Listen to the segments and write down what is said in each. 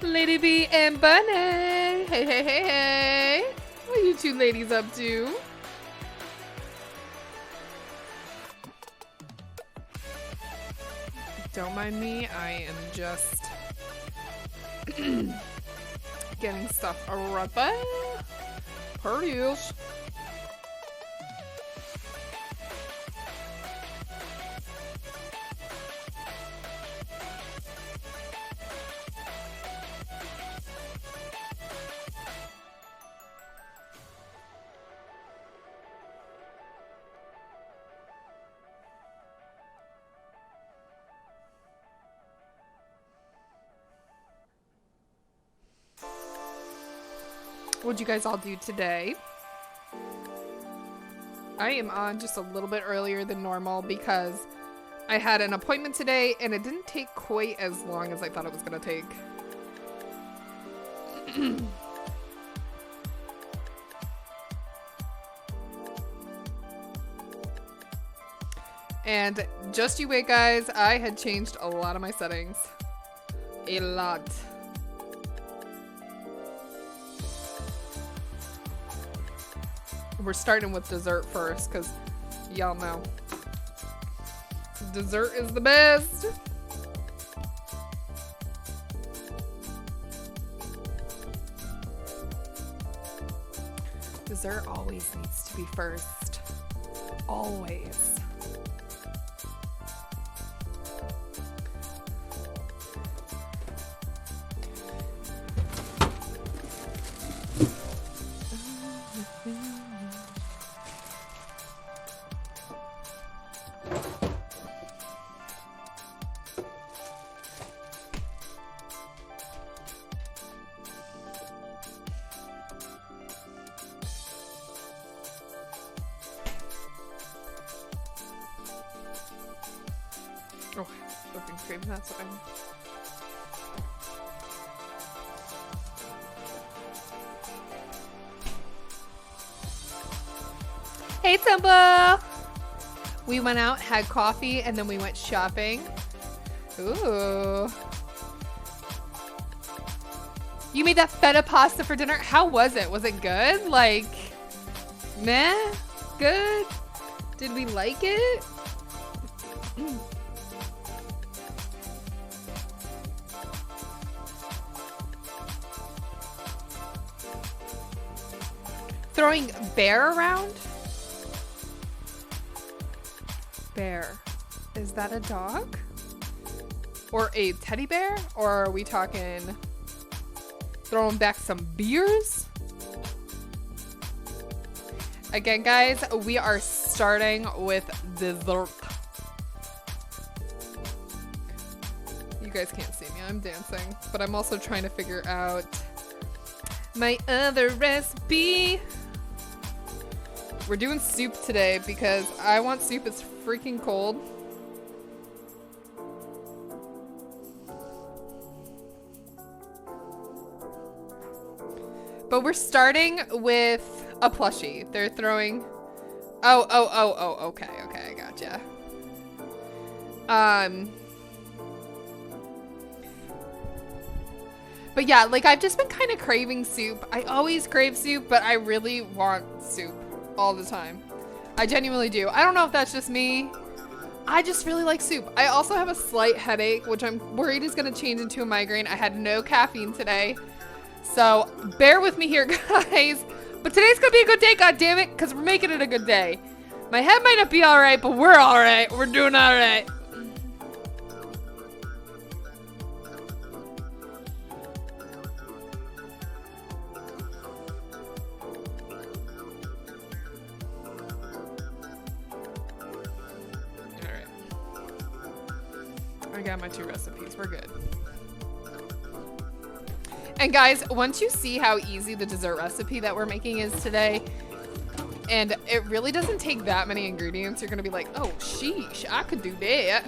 Lady B and Bunny. Hey, hey, hey, hey. What are you two ladies up to? Don't mind me, I am just getting stuff ready. Parties. What'd you guys all do today? I am on just a little bit earlier than normal because I had an appointment today and it didn't take quite as long as I thought it was gonna take. And just you wait, guys, I had changed a lot of my settings. A lot. We're starting with dessert first, because y'all know. Dessert is the best. Dessert always needs to be first. Always. Oh, whipping cream, that's what I'm... Hey, Tumba! We went out, had coffee, and then we went shopping. Ooh. You made that feta pasta for dinner? How was it? Was it good? Like, meh? Good? Did we like it? Throwing bear around? Bear. Is that a dog? Or a teddy bear? Or are we talking throwing back some beers? Again, guys, we are starting with dessert. You guys can't see me, I'm dancing. But I'm also trying to figure out my other recipe. We're doing soup today because I want soup. It's freaking cold. But we're starting with a plushie. They're throwing... Oh, okay, I gotcha. But yeah, like I've just been kind of craving soup. I always crave soup, but I really want soup all the time. I genuinely do. I don't know if that's just me. I just really like soup. I also have a slight headache, which I'm worried is going to change into a migraine. I had no caffeine today. So bear with me here, guys. But today's going to be a good day, goddammit, because we're making it a good day. My head might not be alright, but we're alright. We're doing alright. I got my 2 recipes. We're good. And guys, once you see how easy the dessert recipe that we're making is today, and it really doesn't take that many ingredients, you're gonna be like, oh, sheesh, I could do that.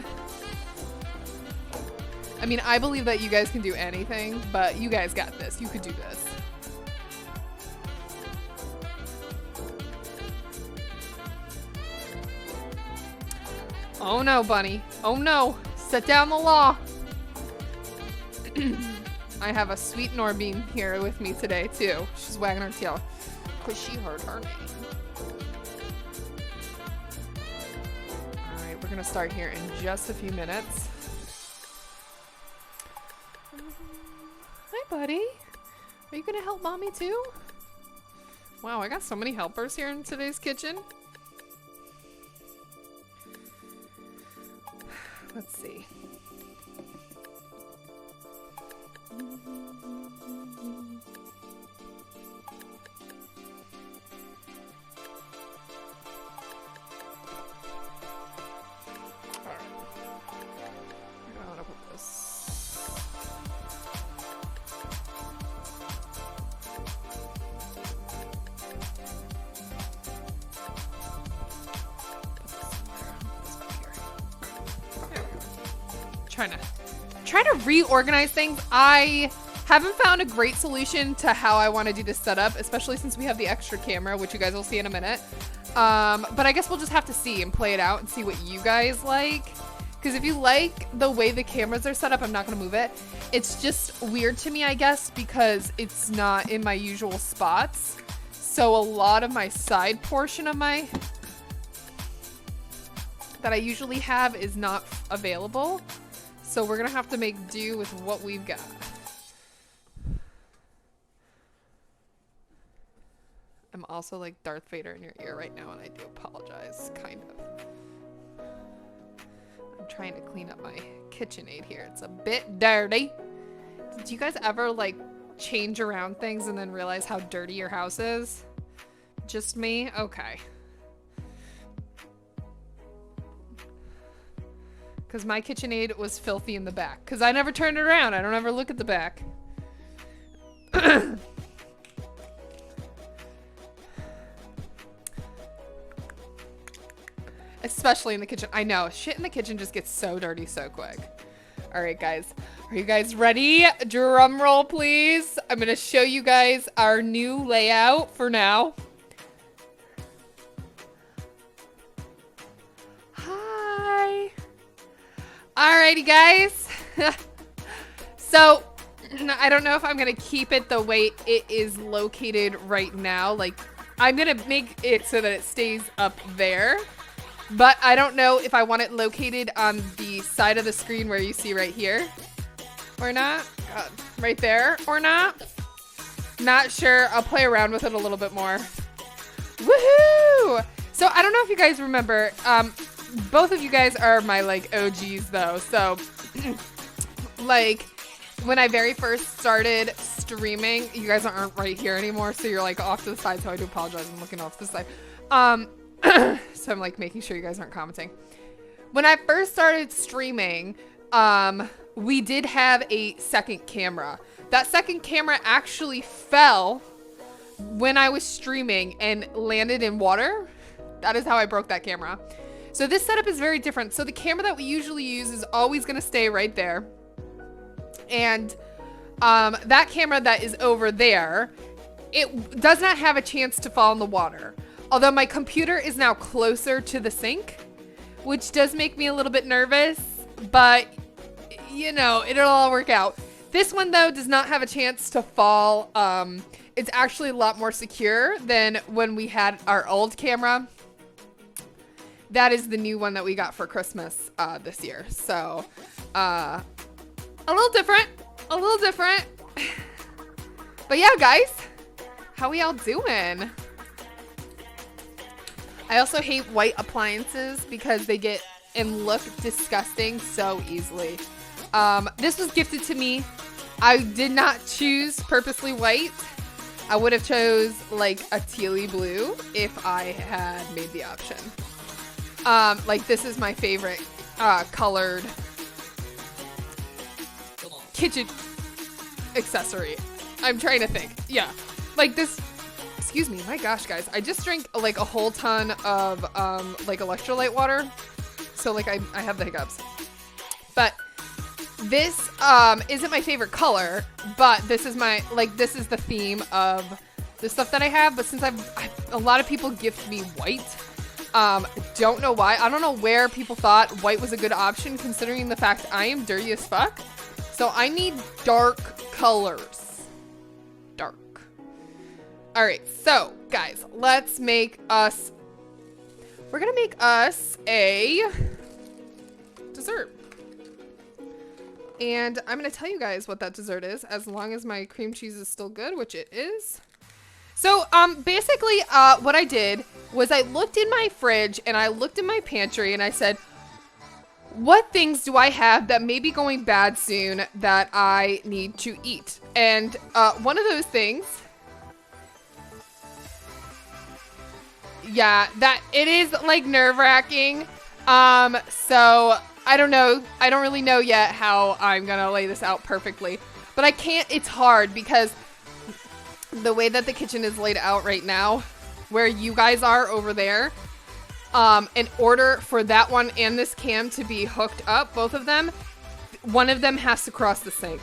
I mean, I believe that you guys can do anything, but you guys got this. You could do this. Oh no, bunny. Oh no. Set down the law. I have a sweet Norbeam here with me today too. She's wagging her tail because she heard her name. All right, we're gonna start here in just a few minutes. Hi, buddy. Are you gonna help mommy too? Wow, I got so many helpers here in today's kitchen. Let's see. Trying to reorganize things. I haven't found a great solution to how I want to do this setup, especially since we have the extra camera, which you guys will see in a minute. But I guess we'll just have to see and play it out and see what you guys like. Because if you like the way the cameras are set up, I'm not going to move it. It's just weird to me, I guess, because it's not in my usual spots. So a lot of my side portion of my that I usually have is not available. So we're gonna have to make do with what we've got. I'm also like Darth Vader in your ear right now, and I do apologize, kind of. I'm trying to clean up my KitchenAid here. It's a bit dirty. Did you guys ever like change around things and then realize how dirty your house is? Just me? Okay. Because my KitchenAid was filthy in the back. Because I never turned it around. I don't ever look at the back. Especially in the kitchen. I know. Shit in the kitchen just gets so dirty so quick. Alright, guys. Are you guys ready? Drum roll, please. I'm going to show you guys our new layout for now. Alrighty, guys. So, I don't know if I'm going to keep it the way it is located right now. Like, I'm going to make it so that it stays up there. But I don't know if I want it located on the side of the screen where you see right here. Or not. God, right there. Or not. Not sure. I'll play around with it a little bit more. Woohoo! So, I don't know if you guys remember. Both of you guys are my like OGs though, so like when I very first started streaming, you guys aren't right here anymore, so you're like off to the side, so I do apologize. I'm looking off to the side. So I'm like making sure you guys aren't commenting. When I first started streaming, we did have a second camera. That second camera actually fell when I was streaming and landed in water. That is how I broke that camera. So this setup is very different. So the camera that we usually use is always going to stay right there. And that camera that is over there, it does not have a chance to fall in the water. Although my computer is now closer to the sink, which does make me a little bit nervous. But, you know, it'll all work out. This one, though, does not have a chance to fall. It's actually a lot more secure than when we had our old camera. That is the new one that we got for Christmas this year. So, a little different. A little different. But yeah, guys. How we all doing? I also hate white appliances because they get and look disgusting so easily. This was gifted to me. I did not choose purposely white. I would have chose like a tealy blue if I had made the option. Like this is my favorite colored kitchen accessory. I'm trying to think. Yeah. Like this, excuse me, my gosh, guys. I just drank like a whole ton of like electrolyte water. So like I have the hiccups. But this isn't my favorite color, but this is my, like this is the theme of the stuff that I have. But since a lot of people gift me white. Don't know why. I don't know where people thought white was a good option considering the fact I am dirty as fuck. So I need dark colors. Dark. All right, so guys, let's make us, we're gonna make us a dessert. And I'm gonna tell you guys what that dessert is, as long as my cream cheese is still good, which it is. So basically what I did was I looked in my fridge and I looked in my pantry and I said, what things do I have that may be going bad soon that I need to eat? And one of those things, yeah, that it is like nerve-wracking. So I don't know. I don't really know yet how I'm gonna lay this out perfectly, but I can't, it's hard because the way that the kitchen is laid out right now, where you guys are over there, in order for that one and this cam to be hooked up, both of them, one of them has to cross the sink.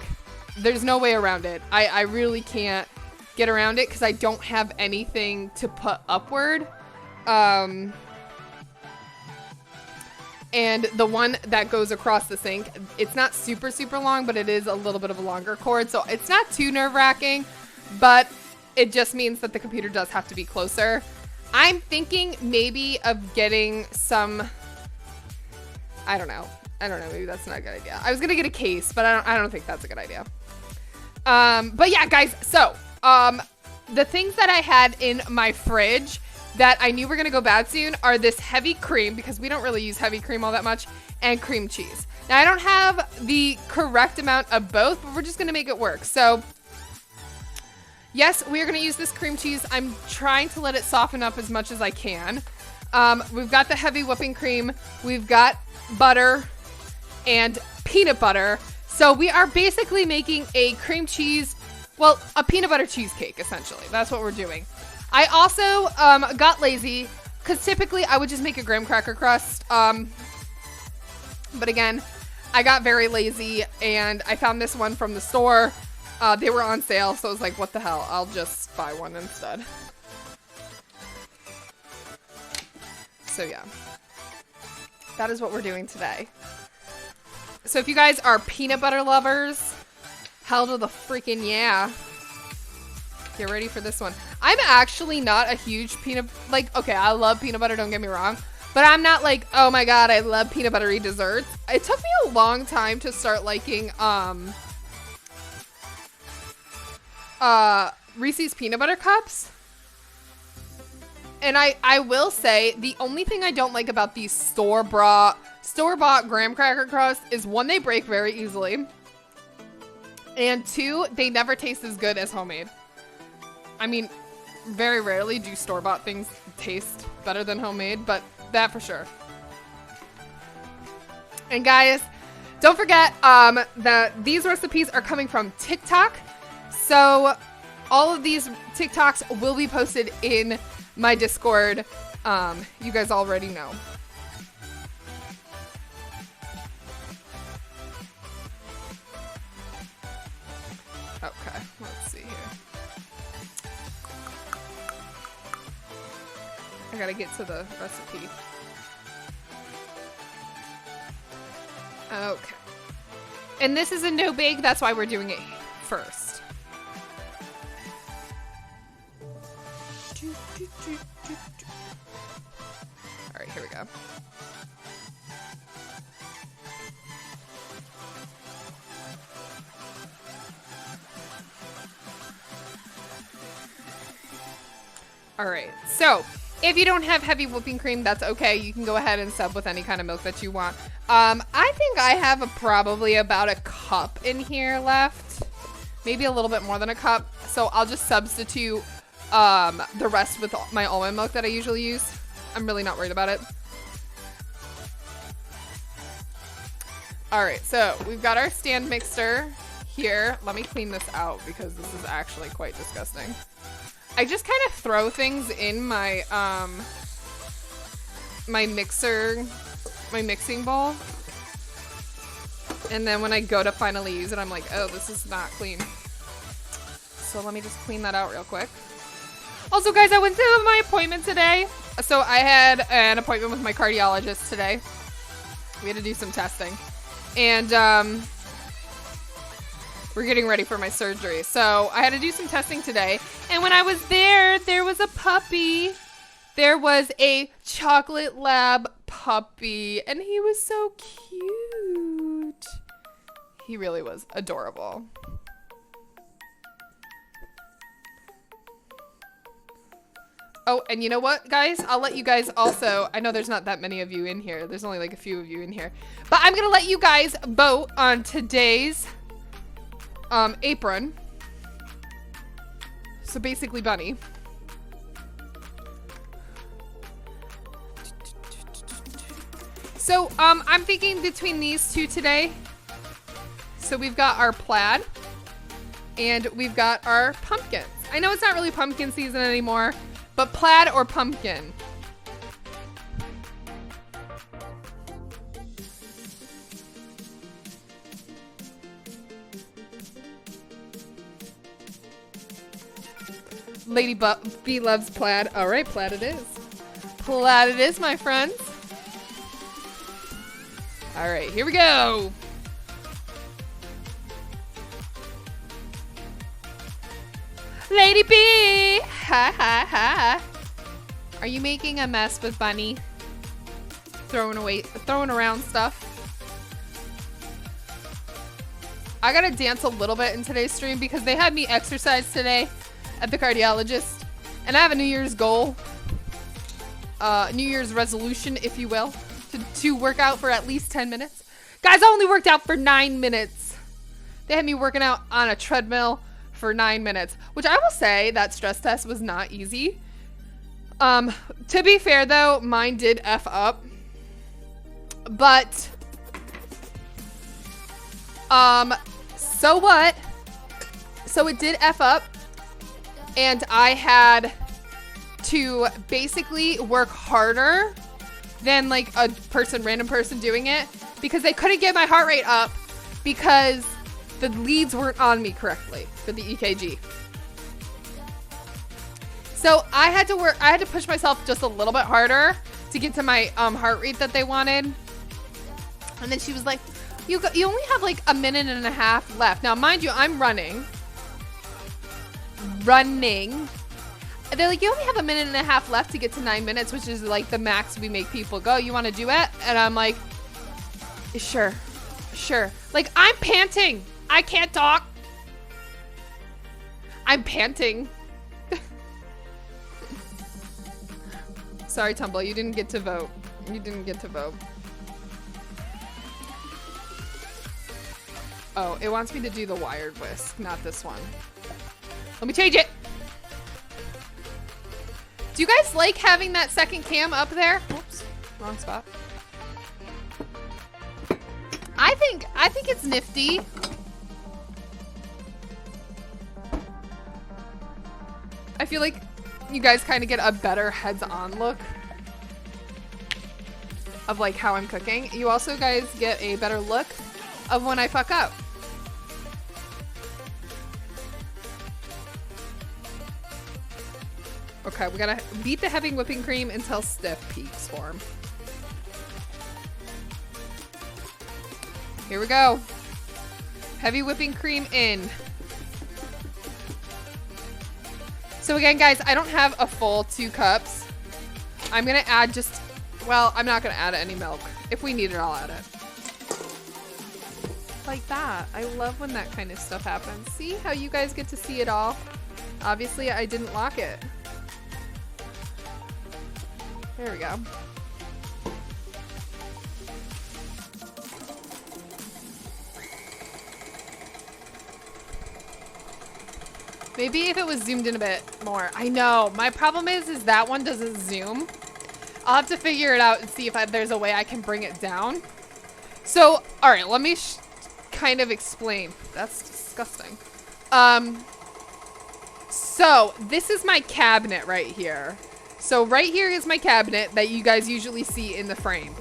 There's no way around it. I really can't get around it because I don't have anything to put upward. And the one that goes across the sink, it's not super, super long, but it is a little bit of a longer cord. So it's not too nerve-wracking, but it just means that the computer does have to be closer. I'm thinking maybe of getting some, I don't know, maybe that's not a good idea. I was gonna get a case, but I don't think that's a good idea. But yeah, guys, so, the things that I had in my fridge that I knew were gonna go bad soon are this heavy cream, because we don't really use heavy cream all that much, and cream cheese. Now, I don't have the correct amount of both, but we're just gonna make it work. So, yes, we are going to use this cream cheese. I'm trying to let it soften up as much as I can. We've got the heavy whipping cream. We've got butter and peanut butter. So we are basically making a cream cheese, well, a peanut butter cheesecake, essentially. That's what we're doing. I also got lazy because typically I would just make a graham cracker crust. But again, I got very lazy and I found this one from the store. They were on sale, so I was like, what the hell? I'll just buy one instead. So yeah, that is what we're doing today. So if you guys are peanut butter lovers, hell to the freaking yeah. Get ready for this one. I'm actually not a huge okay, I love peanut butter, don't get me wrong. But I'm not like, oh my god, I love peanut buttery desserts. It took me a long time to start liking, Reese's peanut butter cups. And I will say the only thing I don't like about these store-bought graham cracker crusts is, one, they break very easily, and two, they never taste as good as homemade. I mean, very rarely do store-bought things taste better than homemade, but that for sure. And guys, don't forget that these recipes are coming from TikTok. So all of these TikToks will be posted in my Discord. You guys already know. Okay, let's see here. I gotta get to the recipe. Okay. And this is a no bake, that's why we're doing it first. All right, here we go. All right, so if you don't have heavy whipping cream, that's okay. You can go ahead and sub with any kind of milk that you want. I think I have probably about a cup in here left. Maybe a little bit more than a cup. So I'll just substitute the rest with my almond milk that I usually use. I'm really not worried about it. All right, so we've got our stand mixer here. Let me clean this out because this is actually quite disgusting. I just kind of throw things in my my mixing bowl, and then when I go to finally use it, I'm like, oh, this is not clean. So let me just clean that out real quick. Also, guys, I went to my appointment today. So I had an appointment with my cardiologist today. We had to do some testing, and We're getting ready for my surgery. So I had to do some testing today. And when I was there, there was a puppy. There was a chocolate lab puppy. And he was so cute. He really was adorable. Oh, and you know what, guys? I'll let you guys also, I know there's not that many of you in here. There's only like a few of you in here. But I'm going to let you guys vote on today's apron. So basically bunny. So I'm thinking between these two today. So we've got our plaid and we've got our pumpkins. I know it's not really pumpkin season anymore, but plaid or pumpkin? Lady B loves plaid. All right, plaid it is. Plaid it is, my friends. All right, here we go. Lady B! Ha ha ha. Are you making a mess with Bunny? Throwing around stuff. I gotta dance a little bit in today's stream because they had me exercise today at the cardiologist. And I have a New Year's goal. New Year's resolution, if you will. To work out for at least 10 minutes. Guys, I only worked out for 9 minutes. They had me working out on a treadmill for 9 minutes, which I will say that stress test was not easy. To be fair though, mine did F up. But, so what? So it did F up and I had to basically work harder than like a random person doing it because they couldn't get my heart rate up because the leads weren't on me correctly for the EKG. So I had to push myself just a little bit harder to get to my heart rate that they wanted. And then she was like, you only have like a minute and a half left. Now, mind you, I'm running. They're like, you only have a minute and a half left to get to 9 minutes, which is like the max we make people go. You want to do it? And I'm like, sure. Like, I'm panting. I can't talk. I'm panting. Sorry, Tumble, you didn't get to vote. Oh, it wants me to do the wired whisk, not this one. Let me change it. Do you guys like having that second cam up there? Oops, wrong spot. I think it's nifty. I feel like you guys kind of get a better heads-on look of like how I'm cooking. You also guys get a better look of when I fuck up. Okay, we gotta beat the heavy whipping cream until stiff peaks form. Here we go. Heavy whipping cream in. So again, guys, I don't have a full 2 cups. I'm gonna add well, I'm not gonna add any milk. If we need it, I'll add it. Like that. I love when that kind of stuff happens. See how you guys get to see it all? Obviously, I didn't lock it. There we go. Maybe if it was zoomed in a bit more. I know. My problem is that one doesn't zoom. I'll have to figure it out and see if there's a way I can bring it down. So, all right, let me kind of explain. That's disgusting. So this is my cabinet right here. So right here is my cabinet that you guys usually see in the frame.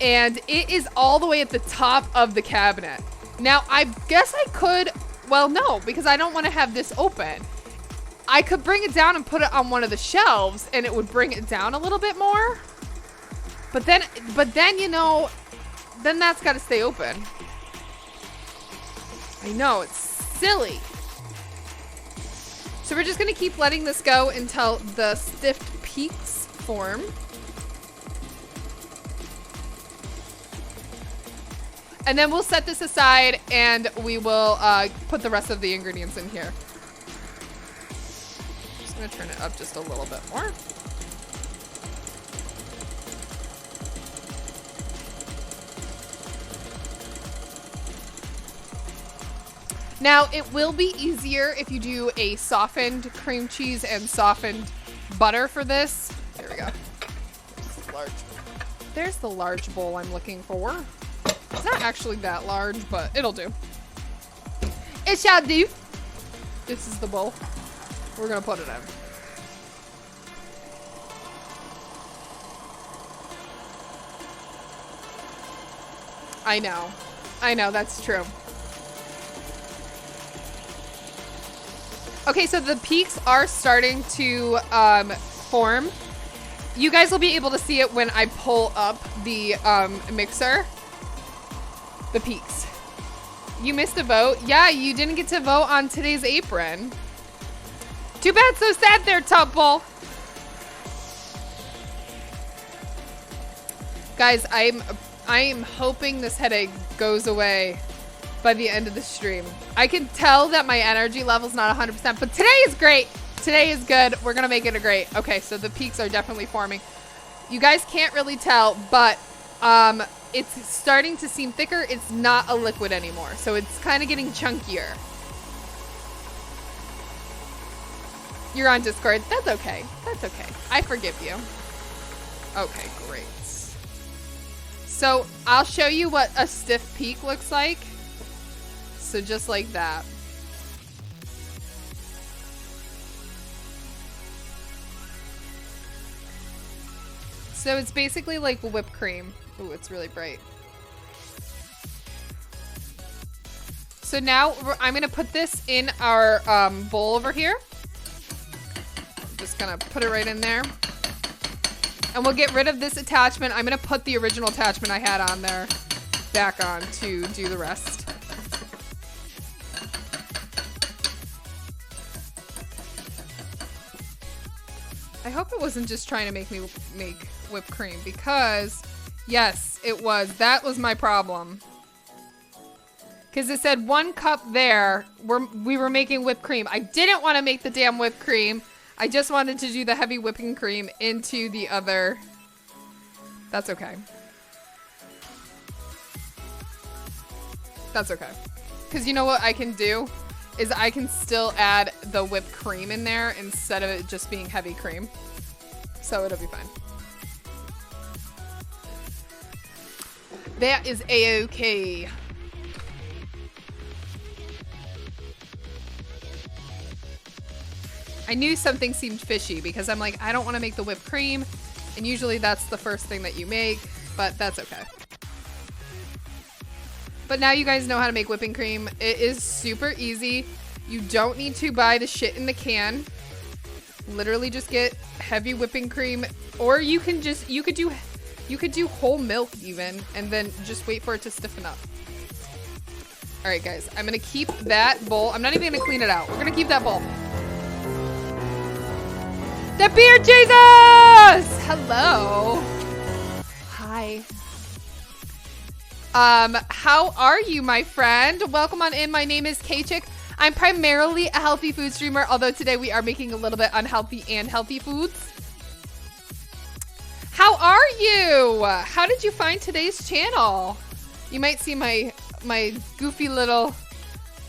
And it is all the way at the top of the cabinet. Now, I guess I could, well, no, because I don't want to have this open. I could bring it down and put it on one of the shelves and it would bring it down a little bit more. But then, you know, then that's got to stay open. I know, it's silly. So we're just gonna keep letting this go until the stiff peaks form. And then we'll set this aside and we will put the rest of the ingredients in here. Just gonna turn it up just a little bit more. Now, it will be easier if you do a softened cream cheese and softened butter for this. There we go. There's the large bowl I'm looking for. It's not actually that large, but it'll do. It shall do. This is the bowl. We're gonna put it in. I know, that's true. Okay, so the peaks are starting to form. You guys will be able to see it when I pull up the mixer. The peaks. You missed a vote? Yeah, you didn't get to vote on today's apron. Too bad, so sad there, Tupple. Guys, I am hoping this headache goes away by the end of the stream. I can tell that my energy level's not 100%, but today is great. Today is good. We're gonna make it a great. Okay, so the peaks are definitely forming. You guys can't really tell, but it's starting to seem thicker. It's not a liquid anymore, so it's kind of getting chunkier. You're on Discord. That's okay. That's okay. I forgive you. Okay, great. So I'll show you what a stiff peak looks like. So just like that. So it's basically like whipped cream. Ooh, it's really bright. So now I'm gonna put this in our bowl over here. Just gonna put it right in there. And we'll get rid of this attachment. I'm gonna put the original attachment I had on there back on to do the rest. I hope it wasn't just trying to make me make whipped cream, because yes, it was. That was my problem. Because it said 1 cup there. We were making whipped cream. I didn't want to make the damn whipped cream. I just wanted to do the heavy whipping cream into the other. That's okay. That's okay. Because you know what I can do? Is I can still add the whipped cream in there instead of it just being heavy cream. So it'll be fine. That is a-okay. I knew something seemed fishy because I'm like, I don't want to make the whipped cream. And usually that's the first thing that you make, but that's okay. But now you guys know how to make whipping cream. It is super easy. You don't need to buy the shit in the can. Literally just get heavy whipping cream, or you can just, you could do whole milk even, and then just wait for it to stiffen up. All right, guys, I'm gonna keep that bowl. I'm not even gonna clean it out. We're gonna keep that bowl. The beer Jesus! Hello. Hi. How are you, my friend? Welcome on in. My name is TIK. I'm primarily a healthy food streamer, although today we are making a little bit unhealthy and healthy foods. How are you? How did you find today's channel? You might see my goofy little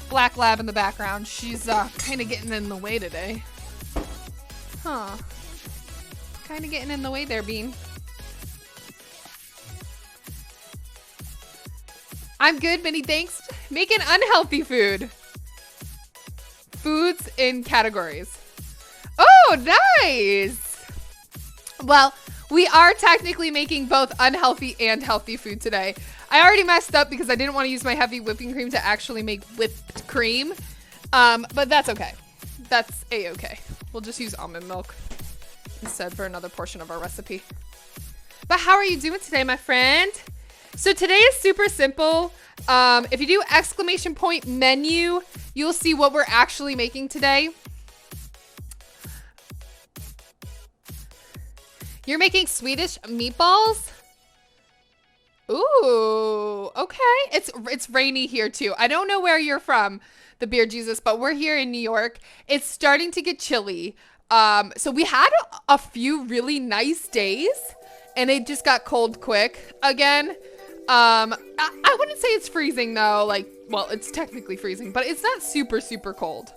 black lab in the background. She's kind of getting in the way today. Huh. Kind of getting in the way there, Bean. I'm good, many thanks. Making unhealthy foods in categories. Oh, nice. Well, we are technically making both unhealthy and healthy food today. I already messed up because I didn't want to use my heavy whipping cream to actually make whipped cream. But that's okay. That's a-okay. We'll just use almond milk instead for another portion of our recipe. But how are you doing today, my friend? So today is super simple. If you do exclamation point menu, you'll see what we're actually making today. You're making Swedish meatballs? Ooh, okay. It's rainy here too. I don't know where you're from, the Beer Jesus, but we're here in New York. It's starting to get chilly. So we had a few really nice days, and it just got cold quick again. I wouldn't say it's freezing though. Like, well, it's technically freezing, but it's not super, super cold.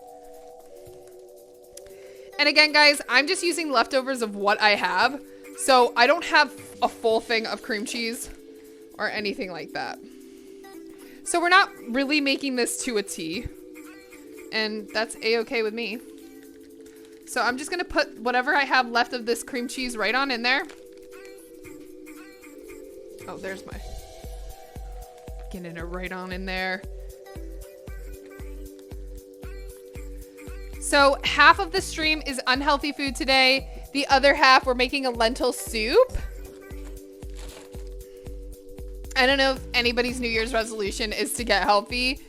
And again, guys, I'm just using leftovers of what I have. So I don't have a full thing of cream cheese or anything like that. So we're not really making this to a T. And that's a-okay with me. So I'm just gonna put whatever I have left of this cream cheese right on in there. Oh, there's my... Getting it right on in there. So half of the stream is unhealthy food today. The other half, we're making a lentil soup. I don't know if anybody's New Year's resolution is to get healthy.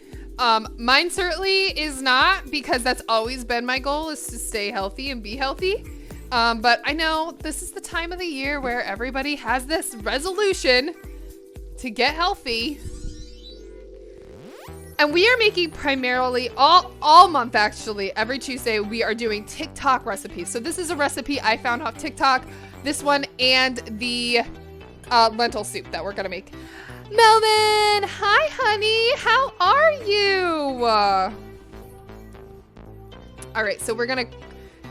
Mine certainly is not, because that's always been my goal, is to stay healthy and be healthy. But I know this is the time of the year where everybody has this resolution to get healthy. And we are making primarily all month, actually, every Tuesday, we are doing TikTok recipes. So this is a recipe I found off TikTok, this one and the lentil soup that we're gonna make. Melvin, hi honey, how are you? All right, so we're gonna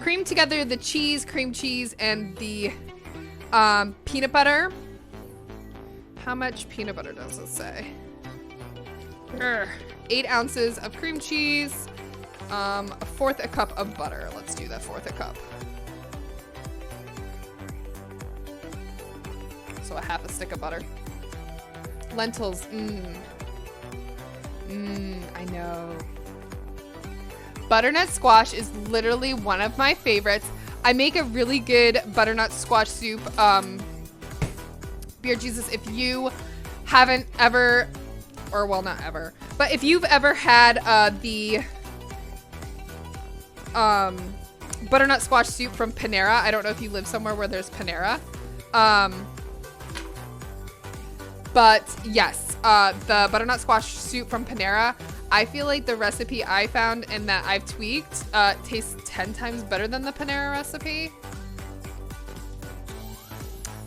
cream together the cheese, cream cheese, and the peanut butter. How much peanut butter does it say? 8 ounces of cream cheese, a fourth a cup of butter. Let's do that, fourth a cup. So a half a stick of butter. Lentils, I know. Butternut squash is literally one of my favorites. I make a really good butternut squash soup. Beer Jesus, if you haven't ever, or well, not ever, but if you've ever had the butternut squash soup from Panera, I don't know if you live somewhere where there's Panera, but yes, the butternut squash soup from Panera, I feel like the recipe I found and that I've tweaked tastes 10 times better than the Panera recipe.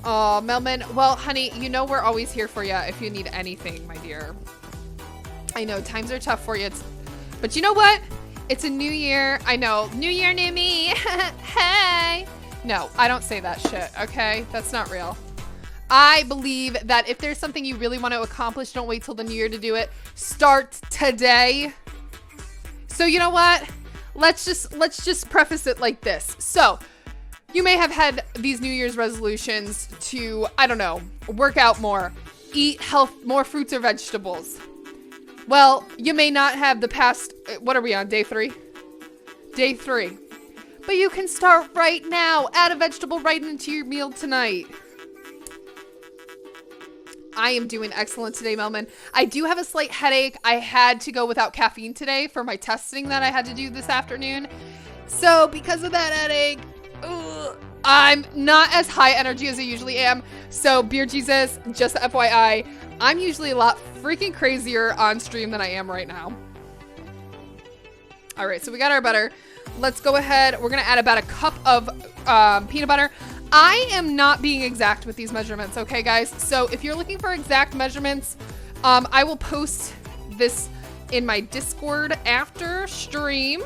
Oh, Melman. Well, honey, you know we're always here for you if you need anything, my dear. I know times are tough for you, but you know what? It's a new year. I know. New year, new me. Hey. No, I don't say that shit, okay? That's not real. I believe that if there's something you really want to accomplish, don't wait till the new year to do it. Start today. So you know what? Let's just preface it like this. So you may have had these New Year's resolutions to, I don't know, work out more, eat more fruits or vegetables. Well, you may not have the past, what are we on, day 3? Day 3. But you can start right now. Add a vegetable right into your meal tonight. I am doing excellent today, Melman. I do have a slight headache. I had to go without caffeine today for my testing that I had to do this afternoon. So because of that headache, I'm not as high energy as I usually am. So Beer Jesus, just FYI, I'm usually a lot freaking crazier on stream than I am right now. All right, so we got our butter. Let's go ahead. We're gonna add about a cup of peanut butter. I am not being exact with these measurements, okay, guys? So if you're looking for exact measurements, I will post this in my Discord after stream.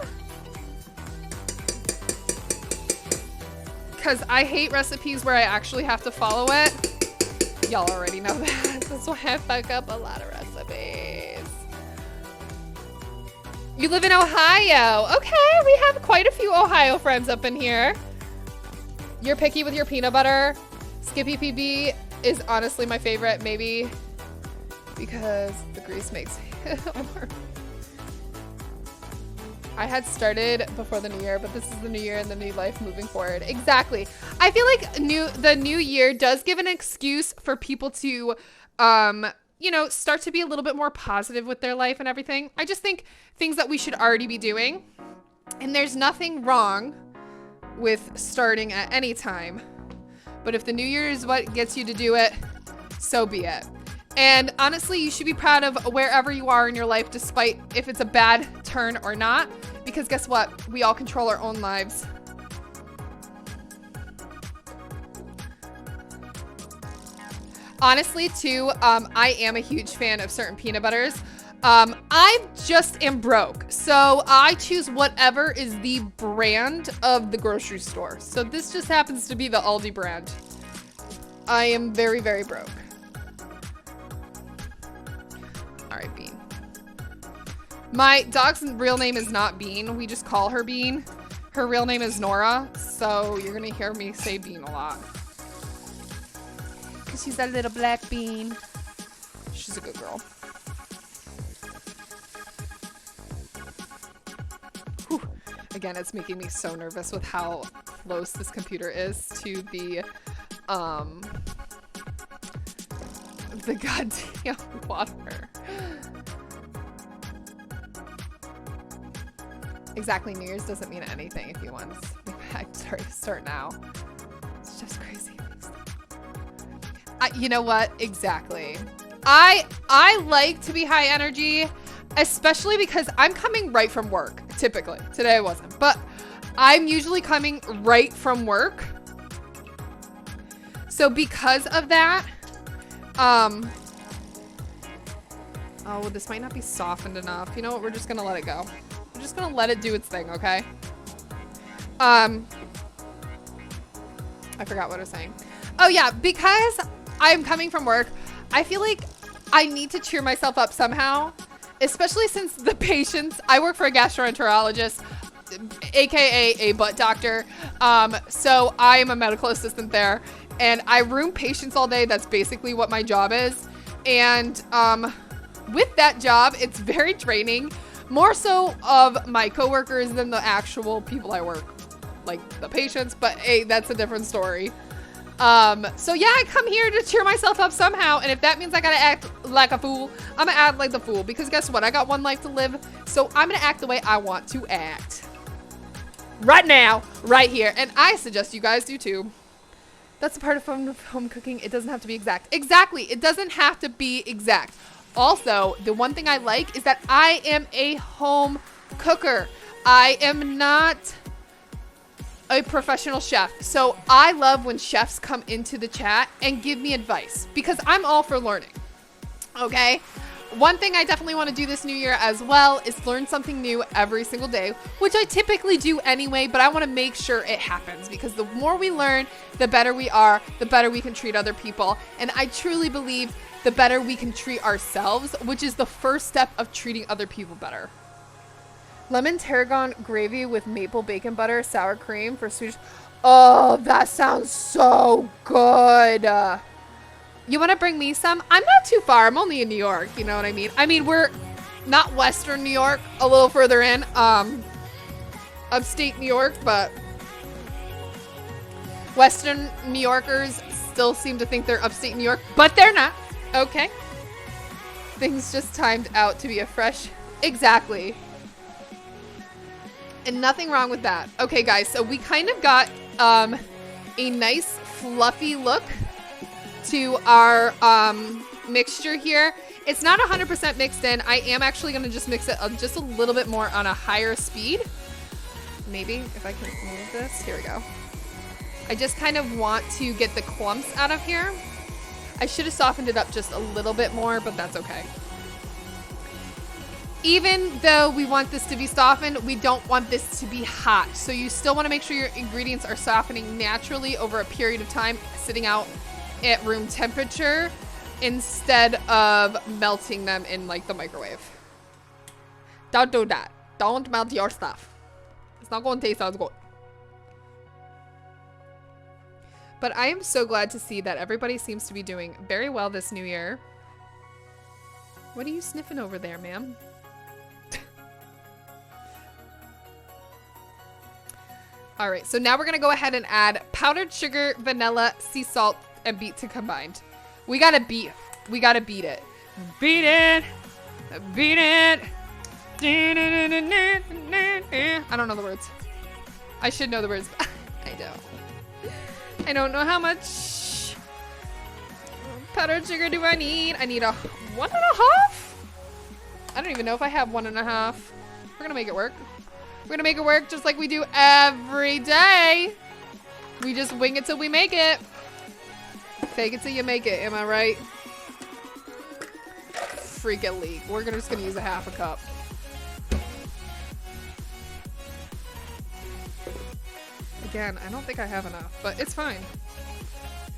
Because I hate recipes where I actually have to follow it. Y'all already know that. That's why I fuck up a lot of recipes. You live in Ohio. Okay, we have quite a few Ohio friends up in here. You're picky with your peanut butter. Skippy PB is honestly my favorite, maybe because the grease makes it over. I had started before the new year, but this is the new year and the new life moving forward. Exactly. I feel like the new year does give an excuse for people to you know, start to be a little bit more positive with their life and everything. I just think things that we should already be doing. And there's nothing wrong with starting at any time. But if the new year is what gets you to do it, so be it. And honestly, you should be proud of wherever you are in your life, despite if it's a bad turn or not. Because guess what? We all control our own lives. Honestly, too, I am a huge fan of certain peanut butters. I just am broke, so I choose whatever is the brand of the grocery store. So this just happens to be the Aldi brand. I am very, very broke. All right, Bean. My dog's real name is not Bean. We just call her Bean. Her real name is Nora, so you're gonna hear me say Bean a lot. Because she's a little black bean. She's a good girl. Whew. Again, it's making me so nervous with how close this computer is to the goddamn water. Exactly, New Year's doesn't mean anything if you want. Start now. It's just crazy. You know what? Exactly. I like to be high energy, especially because I'm coming right from work, typically. Today I wasn't, but I'm usually coming right from work. So because of that, oh, this might not be softened enough. You know what? We're just gonna let it go. We're just gonna let it do its thing, okay? I forgot what I was saying. Oh yeah, because I'm coming from work, I feel like I need to cheer myself up somehow, especially since the patients, I work for a gastroenterologist, AKA a butt doctor. So I am a medical assistant there and I room patients all day. That's basically what my job is. And with that job, it's very draining, more so of my coworkers than the actual people I work, like the patients, but hey, that's a different story. So yeah, I come here to cheer myself up somehow, and if that means I gotta act like a fool, I'm gonna act like the fool, because guess what? I got one life to live, so I'm gonna act the way I want to act. Right now, right here, and I suggest you guys do too. That's the part of home cooking, it doesn't have to be exact. Exactly, it doesn't have to be exact. Also, the one thing I like is that I am a home cooker. I am not a professional chef. So I love when chefs come into the chat and give me advice because I'm all for learning. Okay. One thing I definitely want to do this new year as well is learn something new every single day, which I typically do anyway, but I want to make sure it happens because the more we learn, the better we are, the better we can treat other people. And I truly believe the better we can treat ourselves, which is the first step of treating other people better. Lemon tarragon gravy with maple bacon butter, sour cream for Swedish. Oh, that sounds so good. You want to bring me some? I'm not too far. I'm only in New York. You know what I mean? I mean, we're not Western New York, a little further in, upstate New York, but Western New Yorkers still seem to think they're upstate New York, but they're not. Okay. Things just timed out to be a fresh. Exactly. And nothing wrong with that. Okay, guys, so we kind of got a nice fluffy look to our mixture here. It's not 100% mixed in. I am actually going to just mix it just a little bit more on a higher speed. Maybe if I can move this. Here we go. I just kind of want to get the clumps out of here. I should have softened it up just a little bit more, but that's okay. Even though we want this to be softened, we don't want this to be hot. So you still want to make sure your ingredients are softening naturally over a period of time, sitting out at room temperature instead of melting them in like the microwave. Don't do that. Don't melt your stuff. It's not going to taste as good. But I am so glad to see that everybody seems to be doing very well this new year. What are you sniffing over there, ma'am? All right, so now we're gonna go ahead and add powdered sugar, vanilla, sea salt, and beet to combined. We gotta beat it. Beat it. Beat it. I don't know the words. I should know the words. I don't. I don't know how much powdered sugar do I need. I need a 1.5. I don't even know if I have 1.5. We're gonna make it work. We're gonna make it work just like we do every day. We just wing it till we make it. Fake it till you make it, am I right? Freaking leak. We're just gonna use a 1/2 cup. Again, I don't think I have enough, but it's fine.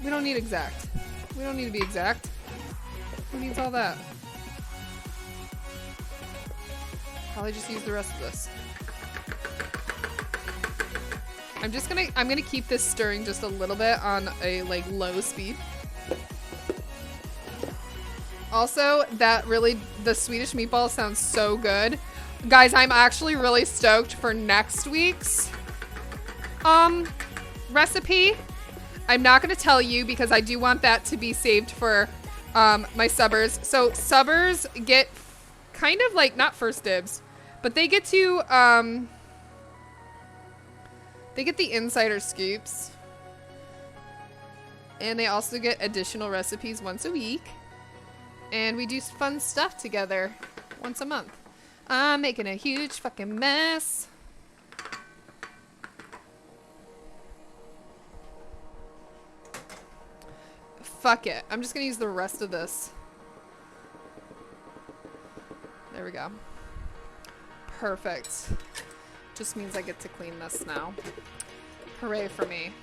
We don't need exact. We don't need to be exact. Who needs all that? Probably just use the rest of this. I'm gonna keep this stirring just a little bit on a like low speed. Also, the Swedish meatball sounds so good. Guys, I'm actually really stoked for next week's recipe. I'm not gonna tell you because I do want that to be saved for my subbers. So subbers get kind of like, not first dibs, but they get to they get the insider scoops. And they also get additional recipes once a week. And we do fun stuff together once a month. I'm making a huge fucking mess. Fuck it. I'm just gonna use the rest of this. There we go. Perfect. Just means I get to clean this now. Hooray for me.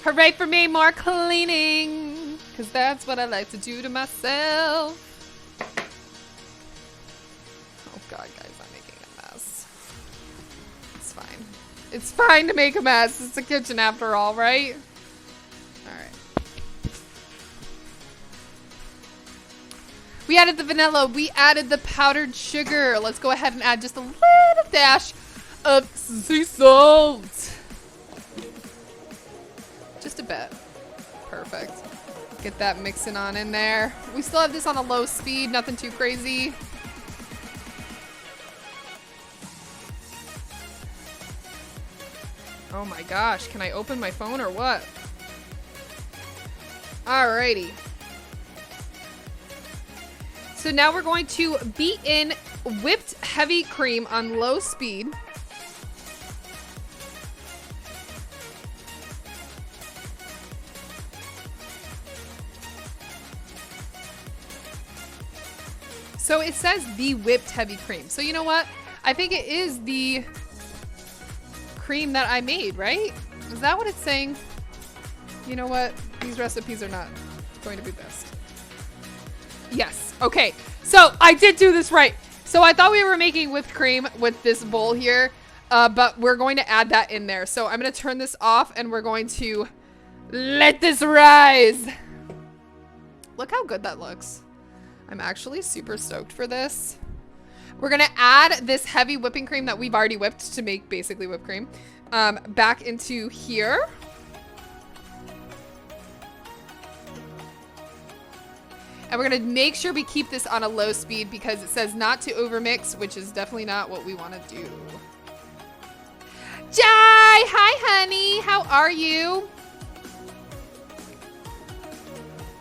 Hooray for me, more cleaning. Because that's what I like to do to myself. Oh god, guys, I'm making a mess. It's fine. It's fine to make a mess. It's a kitchen after all, right? Alright. We added the vanilla. We added the powdered sugar. Let's go ahead and add just a little dash of sea salt. Just a bit. Perfect. Get that mixing on in there. We still have this on a low speed. Nothing too crazy. Oh my gosh. Can I open my phone or what? Alrighty. So now we're going to beat in whipped heavy cream on low speed. So it says the whipped heavy cream. So you know what? I think it is the cream that I made, right? Is that what it's saying? You know what? These recipes are not going to be best. Yes. Okay. So I did do this right. So I thought we were making whipped cream with this bowl here, but we're going to add that in there. So I'm going to turn this off and we're going to let this rise. Look how good that looks. I'm actually super stoked for this. We're going to add this heavy whipping cream that we've already whipped to make basically whipped cream back into here. And we're going to make sure we keep this on a low speed because it says not to overmix, which is definitely not what we want to do. Jai! Hi, honey. How are you?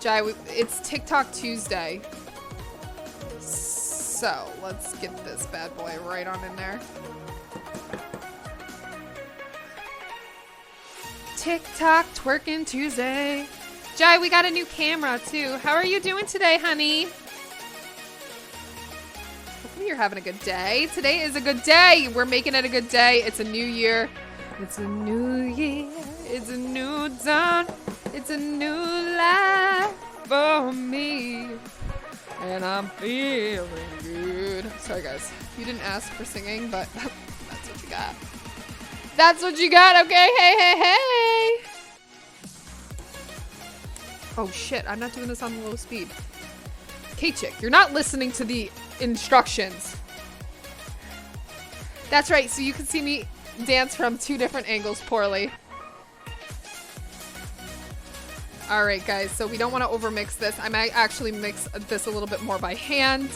Jai, it's TikTok Tuesday. So let's get this bad boy right on in there. TikTok twerking Tuesday. Jai, we got a new camera too. How are you doing today, honey? Hopefully you're having a good day. Today is a good day. We're making it a good day. It's a new year. It's a new year. It's a new dawn. It's a new life for me. And I'm feeling good. Sorry, guys. You didn't ask for singing, but that's what you got. That's what you got, okay? Hey, hey, hey! Oh, shit. I'm not doing this on low speed. K-Chick, you're not listening to the instructions. That's right. So you can see me dance from 2 different angles poorly. All right, guys, so we don't want to overmix this. I might actually mix this a little bit more by hand.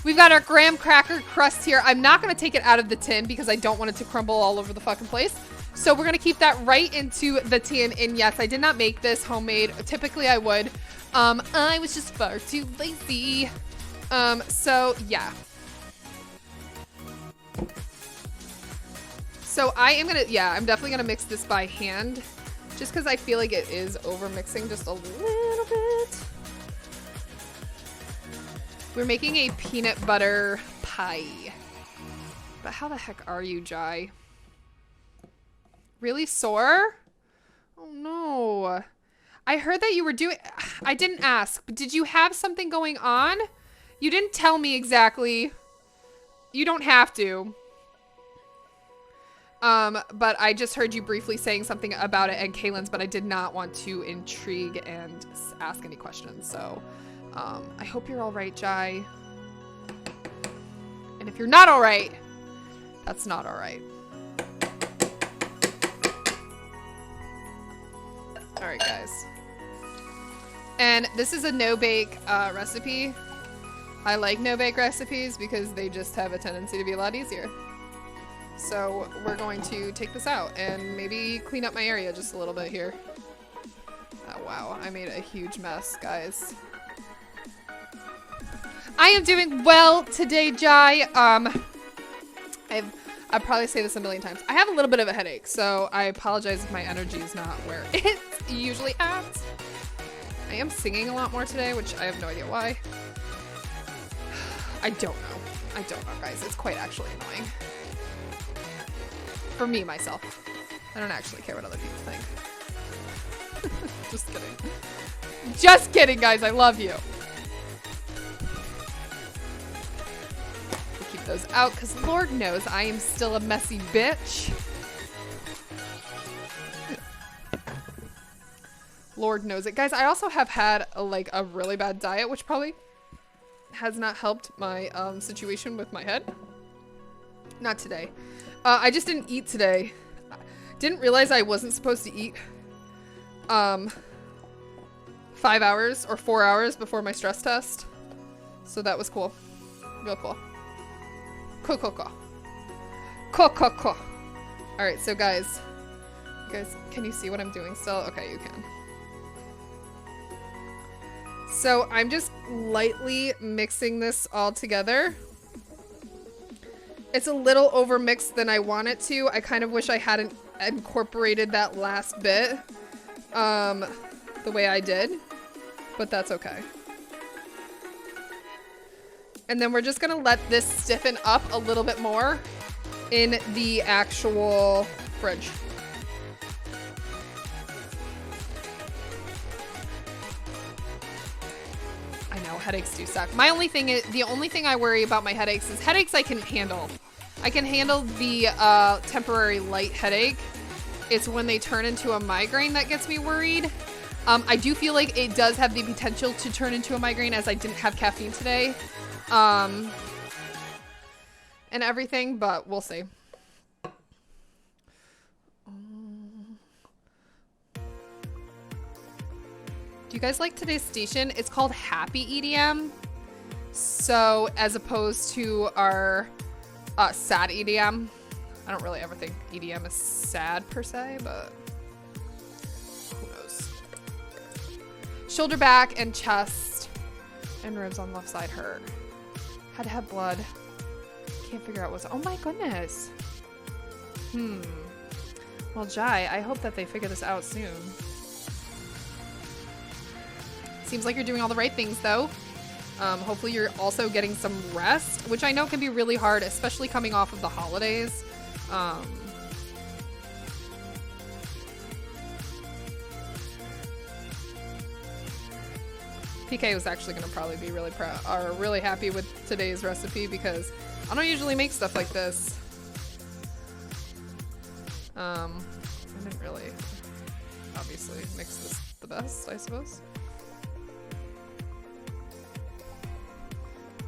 We've got our graham cracker crust here. I'm not going to take it out of the tin because I don't want it to crumble all over the fucking place. So we're going to keep that right into the tin. And yes, I did not make this homemade. Typically I would. I was just far too lazy. So yeah. So I am going to, yeah, I'm definitely going to mix this by hand just because I feel like it is over mixing just a little bit. We're making a peanut butter pie. But how the heck are you, Jai? Really sore? Oh no. I heard that you were doing... I didn't ask, but did you have something going on? You didn't tell me exactly. You don't have to. But I just heard you briefly saying something about it and Kaylin's, but I did not want to intrigue and ask any questions, so... I hope you're all right, Jai. And if you're not all right, that's not all right. All right, guys. And this is a no-bake recipe. I like no-bake recipes because they just have a tendency to be a lot easier. So we're going to take this out and maybe clean up my area just a little bit here. Oh, wow, I made a huge mess, guys. I am doing well today, Jai. I'll probably say this a million times. I have a little bit of a headache, so I apologize if my energy is not where it's usually at. I am singing a lot more today, which I have no idea why. I don't know. I don't know, guys. It's quite actually annoying. For me, myself. I don't actually care what other people think. Just kidding. Just kidding, guys. I love you. Those out because Lord knows I am still a messy bitch. Lord knows it. Guys, I also have had a really bad diet, which probably has not helped my situation with my head. Not today. I just didn't eat today. Didn't realize I wasn't supposed to eat 5 hours or 4 hours before my stress test. So that was cool. Real cool. Cool. Alright, so guys, can you see what I'm doing still? Okay, you can. So I'm just lightly mixing this all together. It's a little over mixed than I want it to. I kind of wish I hadn't incorporated that last bit the way I did, but that's okay. And then we're just gonna let this stiffen up a little bit more in the actual fridge. I know, headaches do suck. My only thing is, the only thing I worry about my headaches is headaches I can handle. I can handle the temporary light headache. It's when they turn into a migraine that gets me worried. I do feel like it does have the potential to turn into a migraine as I didn't have caffeine today. And everything, but we'll see. Do you guys like today's station? It's called Happy EDM. So, as opposed to our sad EDM. I don't really ever think EDM is sad per se, but who knows. Shoulder back and chest and ribs on left side hurt. Had to have blood. Can't figure out what's... Oh my goodness. Well, Jai, I hope that they figure this out soon. Seems like you're doing all the right things, though. Hopefully you're also getting some rest, which I know can be really hard, especially coming off of the holidays. PK was actually going to probably be really proud or really happy with today's recipe because I don't usually make stuff like this. I didn't really obviously mix this the best, I suppose.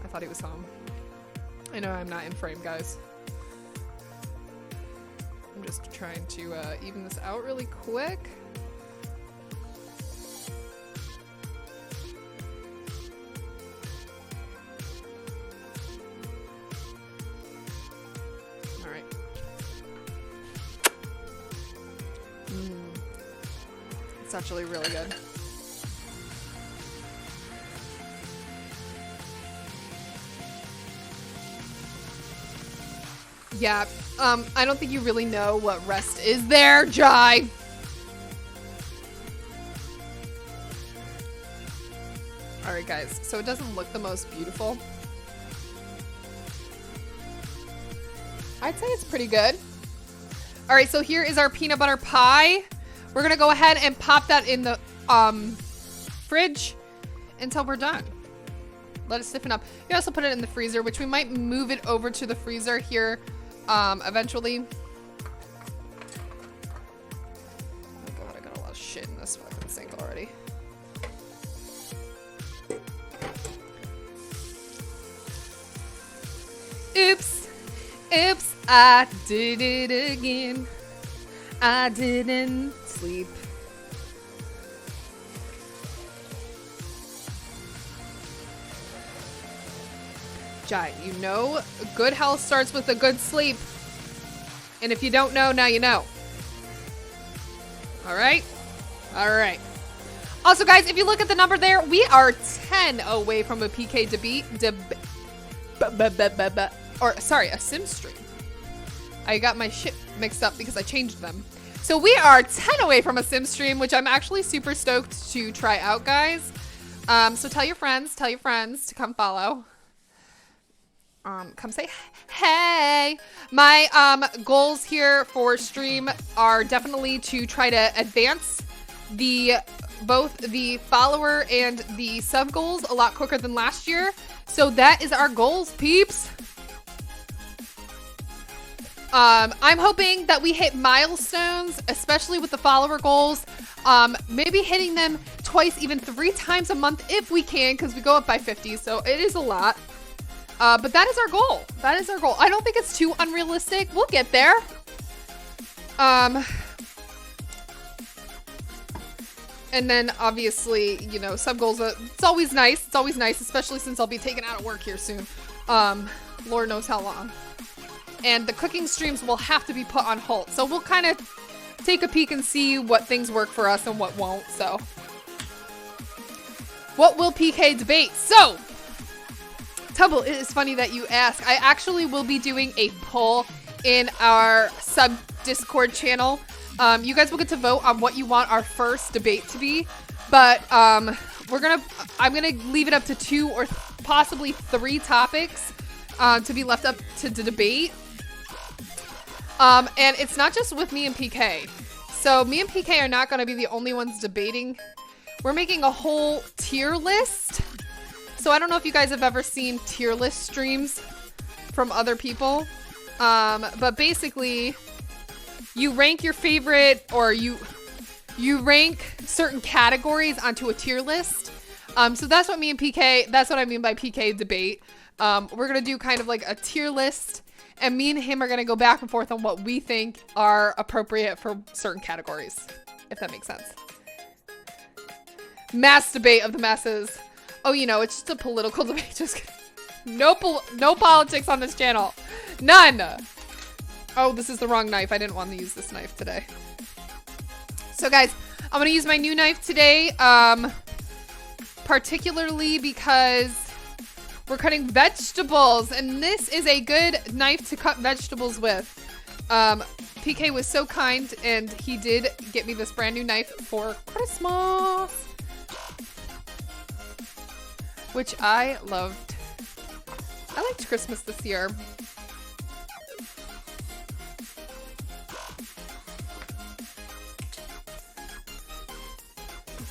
I thought he was home. I know I'm not in frame, guys. I'm just trying to even this out really quick. All right. It's actually really good. Yeah, I don't think you really know what rest is there, Jai. All right, guys, so it doesn't look the most beautiful. I'd say it's pretty good. All right, so here is our peanut butter pie. We're gonna go ahead and pop that in the fridge until we're done. Let it stiffen up. You also put it in the freezer, which we might move it over to the freezer here eventually. Oh god, I got a lot of shit in this fucking sink already. Oops. Oops, I did it again. I didn't sleep. Jai, you know good health starts with a good sleep. And if you don't know, now you know. All right? All right. Also, guys, if you look at the number there, we are 10 away from a PK a sim stream. I got my shit mixed up because I changed them. So we are 10 away from a sim stream, which I'm actually super stoked to try out, guys. So tell your friends to come follow. Come say hey. My goals here for stream are definitely to try to advance both the follower and the sub goals a lot quicker than last year. So that is our goals, peeps. I'm hoping that we hit milestones, especially with the follower goals. Maybe hitting them twice, even 3 times a month if we can, because we go up by 50, so it is a lot. But that is our goal. That is our goal. I don't think it's too unrealistic. We'll get there. And then obviously, you know, sub goals, it's always nice. It's always nice, especially since I'll be taken out of work here soon. Lord knows how long. And the cooking streams will have to be put on hold. So we'll kind of take a peek and see what things work for us and what won't. So what will PK debate? So Tubble, it is funny that you ask. I actually will be doing a poll in our sub Discord channel. You guys will get to vote on what you want our first debate to be. But I'm gonna leave it up to 2 or possibly 3 topics to be left up to debate. And it's not just with me and PK. So me and PK are not going to be the only ones debating. We're making a whole tier list. So I don't know if you guys have ever seen tier list streams from other people. But basically, you rank your favorite, or you rank certain categories onto a tier list. So that's what me and PK, that's what I mean by PK debate. We're going to do kind of like a tier list. And me and him are going to go back and forth on what we think are appropriate for certain categories, if that makes sense. Mass debate of the masses. Oh, you know, it's just a political debate. Just kidding. No politics on this channel. None. Oh, this is the wrong knife. I didn't want to use this knife today. So, guys, I'm going to use my new knife today, particularly because we're cutting vegetables, and this is a good knife to cut vegetables with. PK was so kind, and he did get me this brand new knife for Christmas, which I loved. I liked Christmas this year.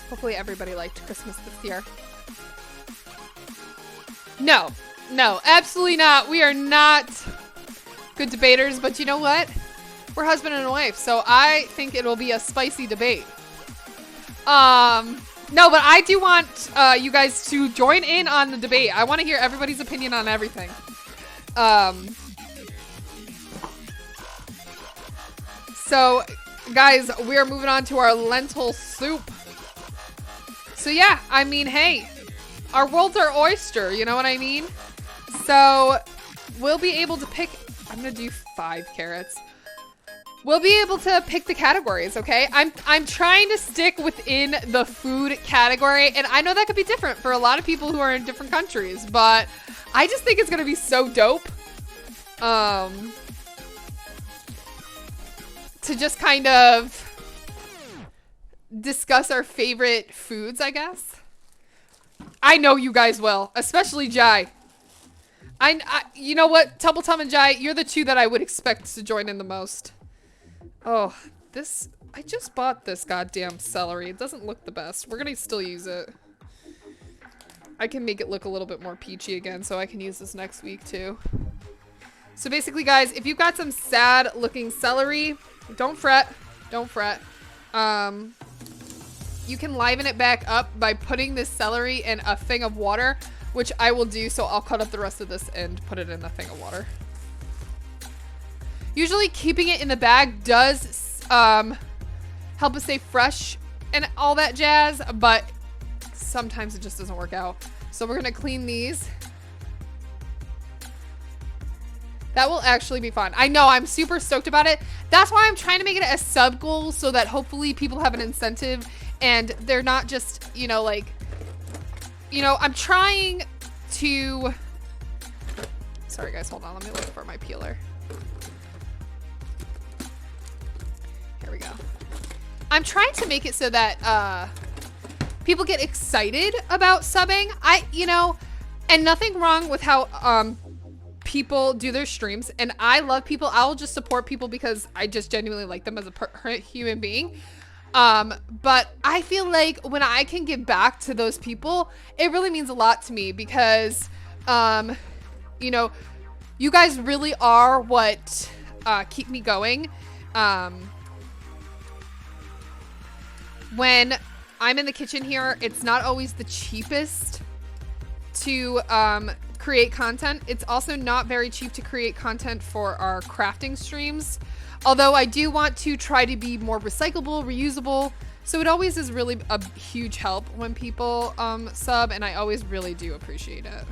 Hopefully everybody liked Christmas this year. No, absolutely not. We are not good debaters, but you know what? We're husband and wife, so I think it'll be a spicy debate. No, but I do want you guys to join in on the debate. I want to hear everybody's opinion on everything. So, guys, we are moving on to our lentil soup. So yeah, I mean, hey, our world's our oyster, you know what I mean? So we'll be able to pick, I'm gonna do 5 carrots. We'll be able to pick the categories, okay? I'm trying to stick within the food category, and I know that could be different for a lot of people who are in different countries, but I just think it's gonna be so dope. To just kind of discuss our favorite foods, I guess. I know you guys will, especially Jai. You know what, Tumbletum and Jai, you're the 2 that I would expect to join in the most. Oh, I just bought this goddamn celery. It doesn't look the best. We're gonna still use it. I can make it look a little bit more peachy again, so I can use this next week too. So basically, guys, if you've got some sad looking celery, don't fret. Don't fret. You can liven it back up by putting this celery in a thing of water, which I will do. So I'll cut up the rest of this and put it in a thing of water. Usually keeping it in the bag does help us stay fresh and all that jazz, but sometimes it just doesn't work out. So we're gonna clean these. That will actually be fun. I know, I'm super stoked about it. That's why I'm trying to make it a sub goal so that hopefully people have an incentive and they're not just, you know, like, you know, I'm trying to, sorry guys, hold on. Let me look for my peeler. Here we go. I'm trying to make it so that people get excited about subbing. You know, and nothing wrong with how people do their streams, and I love people. I'll just support people because I just genuinely like them as a human being. But I feel like when I can give back to those people, it really means a lot to me because, you know, you guys really are what keep me going. When I'm in the kitchen here, it's not always the cheapest to create content. It's also not very cheap to create content for our crafting streams. Although I do want to try to be more recyclable, reusable. So it always is really a huge help when people sub, and I always really do appreciate it.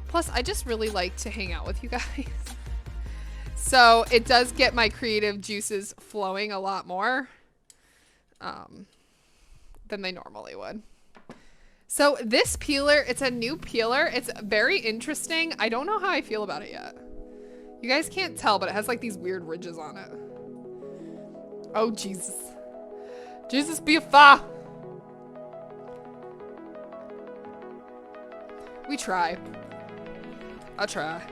Plus, I just really like to hang out with you guys. So it does get my creative juices flowing a lot more than they normally would. So this peeler, it's a new peeler. It's very interesting. I don't know how I feel about it yet. You guys can't tell, but it has like these weird ridges on it. Oh, Jesus. Jesus be a fa. We try. I'll try.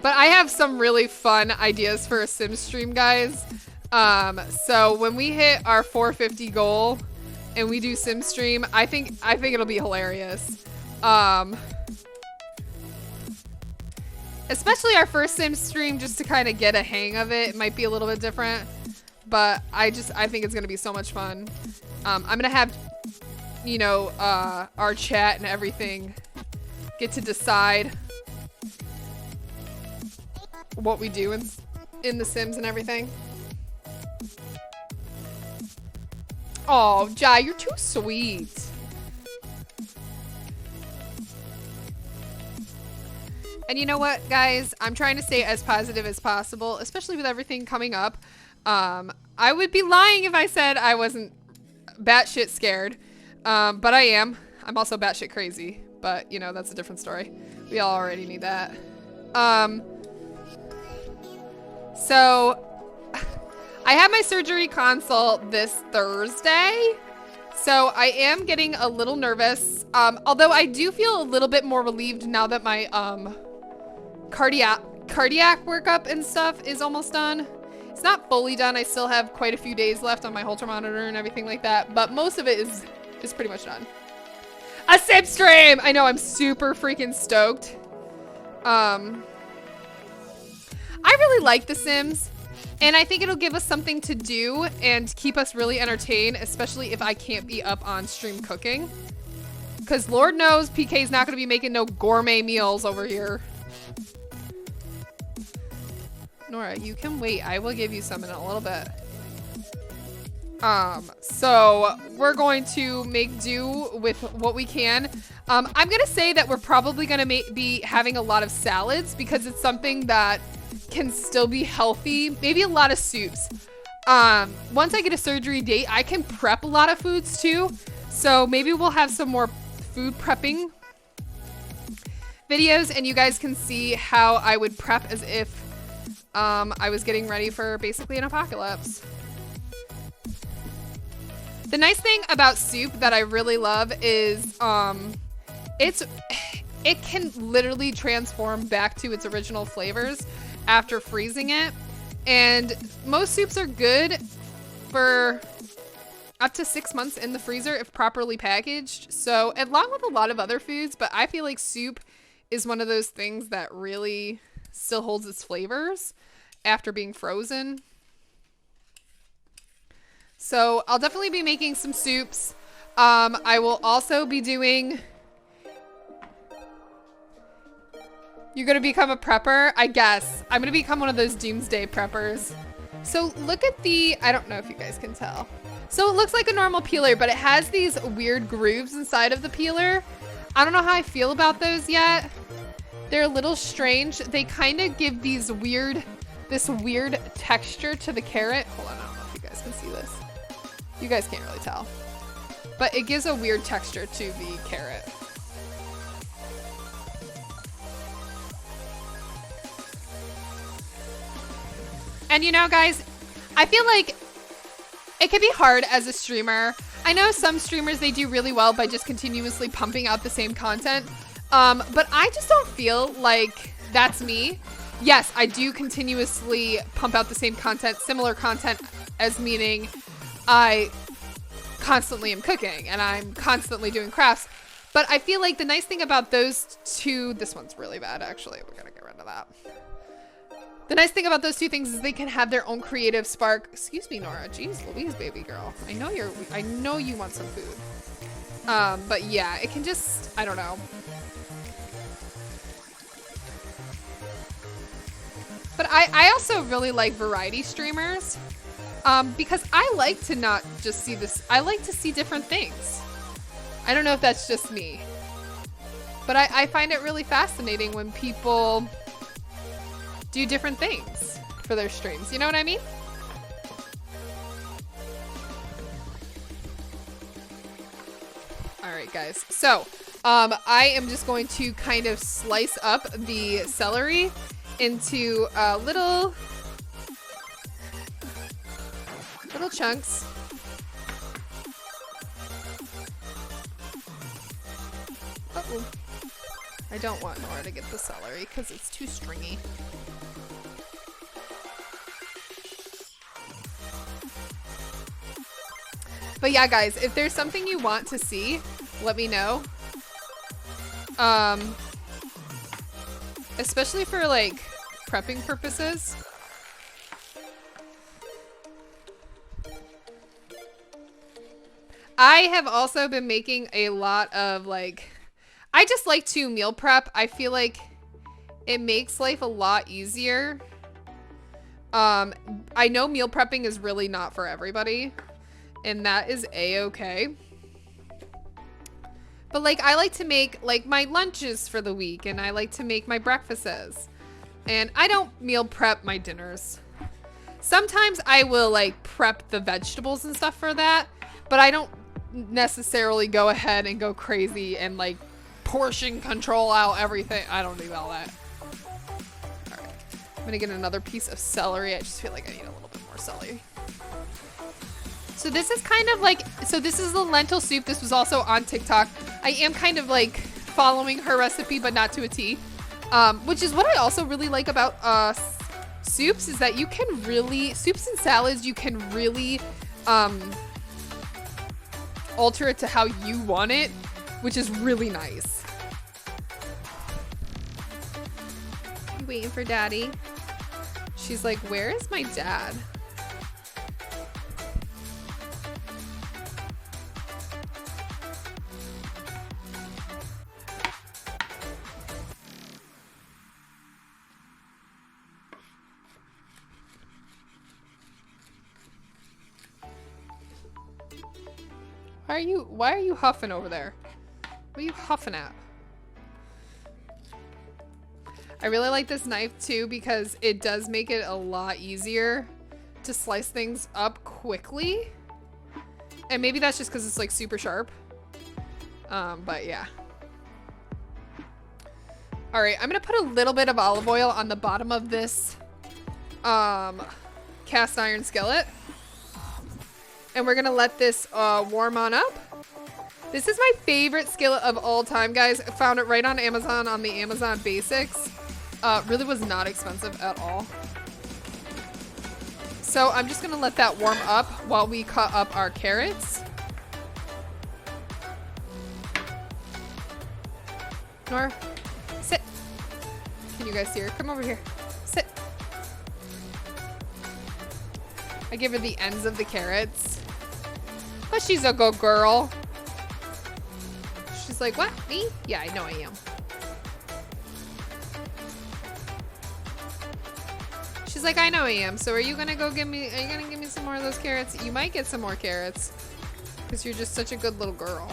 But I have some really fun ideas for a sim stream, guys. So when we hit our 450 goal and we do sim stream, I think it'll be hilarious. Especially our first sim stream, just to kind of get a hang of it. It might be a little bit different, but I think it's gonna be so much fun. I'm gonna have, you know, our chat and everything get to decide what we do in the Sims and everything. Oh, Jai, you're too sweet. And you know what, guys? I'm trying to stay as positive as possible, especially with everything coming up. I would be lying if I said I wasn't batshit scared, but I am. I'm also batshit crazy, but you know, that's a different story. We all already need that. So I have my surgery consult this Thursday. So I am getting a little nervous. Although I do feel a little bit more relieved now that my cardiac workup and stuff is almost done. It's not fully done. I still have quite a few days left on my Holter monitor and everything like that, but most of it is pretty much done. A sim stream! I know, I'm super freaking stoked. I really like The Sims, and I think it'll give us something to do and keep us really entertained, especially if I can't be up on stream cooking. Because Lord knows PK's not going to be making no gourmet meals over here. Nora, you can wait. I will give you some in a little bit. So we're going to make do with what we can. I'm gonna say that we're probably gonna be having a lot of salads because it's something that can still be healthy. Maybe a lot of soups. Once I get a surgery date, I can prep a lot of foods too. So maybe we'll have some more food prepping videos and you guys can see how I would prep as if I was getting ready for basically an apocalypse. The nice thing about soup that I really love is it can literally transform back to its original flavors after freezing it. And most soups are good for up to 6 months in the freezer if properly packaged. So along with a lot of other foods, but I feel like soup is one of those things that really still holds its flavors after being frozen. So I'll definitely be making some soups. I will also be doing... You're going to become a prepper? I guess. I'm going to become one of those doomsday preppers. So look at the... I don't know if you guys can tell. So it looks like a normal peeler, but it has these weird grooves inside of the peeler. I don't know how I feel about those yet. They're a little strange. They kind of give this weird texture to the carrot. Hold on, I don't know if you guys can see this. You guys can't really tell. But it gives a weird texture to the carrot. And you know, guys, I feel like it can be hard as a streamer. I know some streamers, they do really well by just continuously pumping out the same content. But I just don't feel like that's me. Yes, I do continuously pump out the same content, similar content, as meaning I constantly am cooking and I'm constantly doing crafts. But I feel like the nice thing about those two, this one's really bad actually, we're gonna get rid of that. The nice thing about those two things is they can have their own creative spark. Excuse me, Nora. Jeez Louise, baby girl. I know you want some food. But yeah, it can just, I don't know. But I also really like variety streamers. Because I like to not just see this, I like to see different things. I don't know if that's just me. But I find it really fascinating when people do different things for their streams. You know what I mean? All right, guys. So, I am just going to kind of slice up the celery into little chunks. Uh-oh. I don't want Nora to get the celery because it's too stringy. But yeah, guys, if there's something you want to see, let me know. Especially for like prepping purposes. I have also been making a lot of like, I just like to meal prep. I feel like it makes life a lot easier. I know meal prepping is really not for everybody, and that is a-okay. But like, I like to make like my lunches for the week, and I like to make my breakfasts. And I don't meal prep my dinners. Sometimes I will like prep the vegetables and stuff for that, but I don't necessarily go ahead and go crazy and like portion control out everything. I don't do all that. All right, I'm gonna get another piece of celery. I just feel like I need a little bit more celery. So this is kind of like, so this is the lentil soup. This was also on TikTok. I am kind of like following her recipe, but not to a T. Which is what I also really like about soups, is that you can really, soups and salads, you can really alter it to how you want it, which is really nice. You waiting for daddy? She's like, where is my dad? Why are you huffing over there? What are you huffing at? I really like this knife too because it does make it a lot easier to slice things up quickly. And maybe that's just because it's like super sharp. But yeah. All right, I'm gonna put a little bit of olive oil on the bottom of this cast iron skillet. And we're gonna let this warm on up. This is my favorite skillet of all time, guys. I found it right on Amazon on the Amazon Basics. Really was not expensive at all. So I'm just gonna let that warm up while we cut up our carrots. Nora, sit. Can you guys see her? Come over here. Sit. I give her the ends of the carrots. But she's a good girl. She's like, what? Me? Yeah, I know I am. She's like, I know I am. So are you gonna give me some more of those carrots? You might get some more carrots. Because you're just such a good little girl.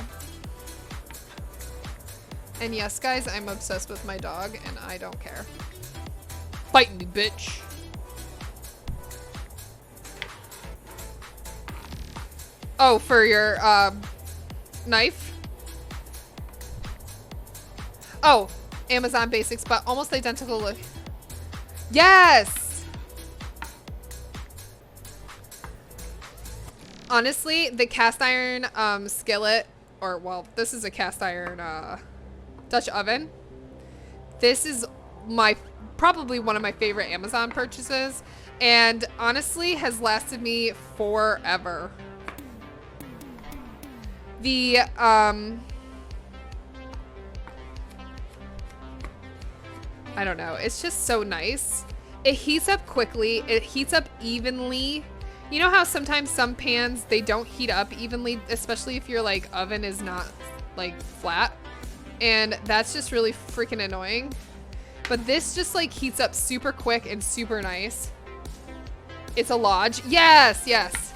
And yes, guys, I'm obsessed with my dog and I don't care. Bite me, bitch. Oh, for your knife? Oh, Amazon Basics, but almost identical look. Yes! Honestly, the cast iron skillet, or well, this is a cast iron Dutch oven. This is probably one of my favorite Amazon purchases, and honestly has lasted me forever. The I don't know, it's just so nice. It heats up quickly, it heats up evenly. You know how sometimes some pans, they don't heat up evenly, especially if your like oven is not like flat, and that's just really freaking annoying. But this just like heats up super quick and super nice. It's a Lodge. Yes, yes.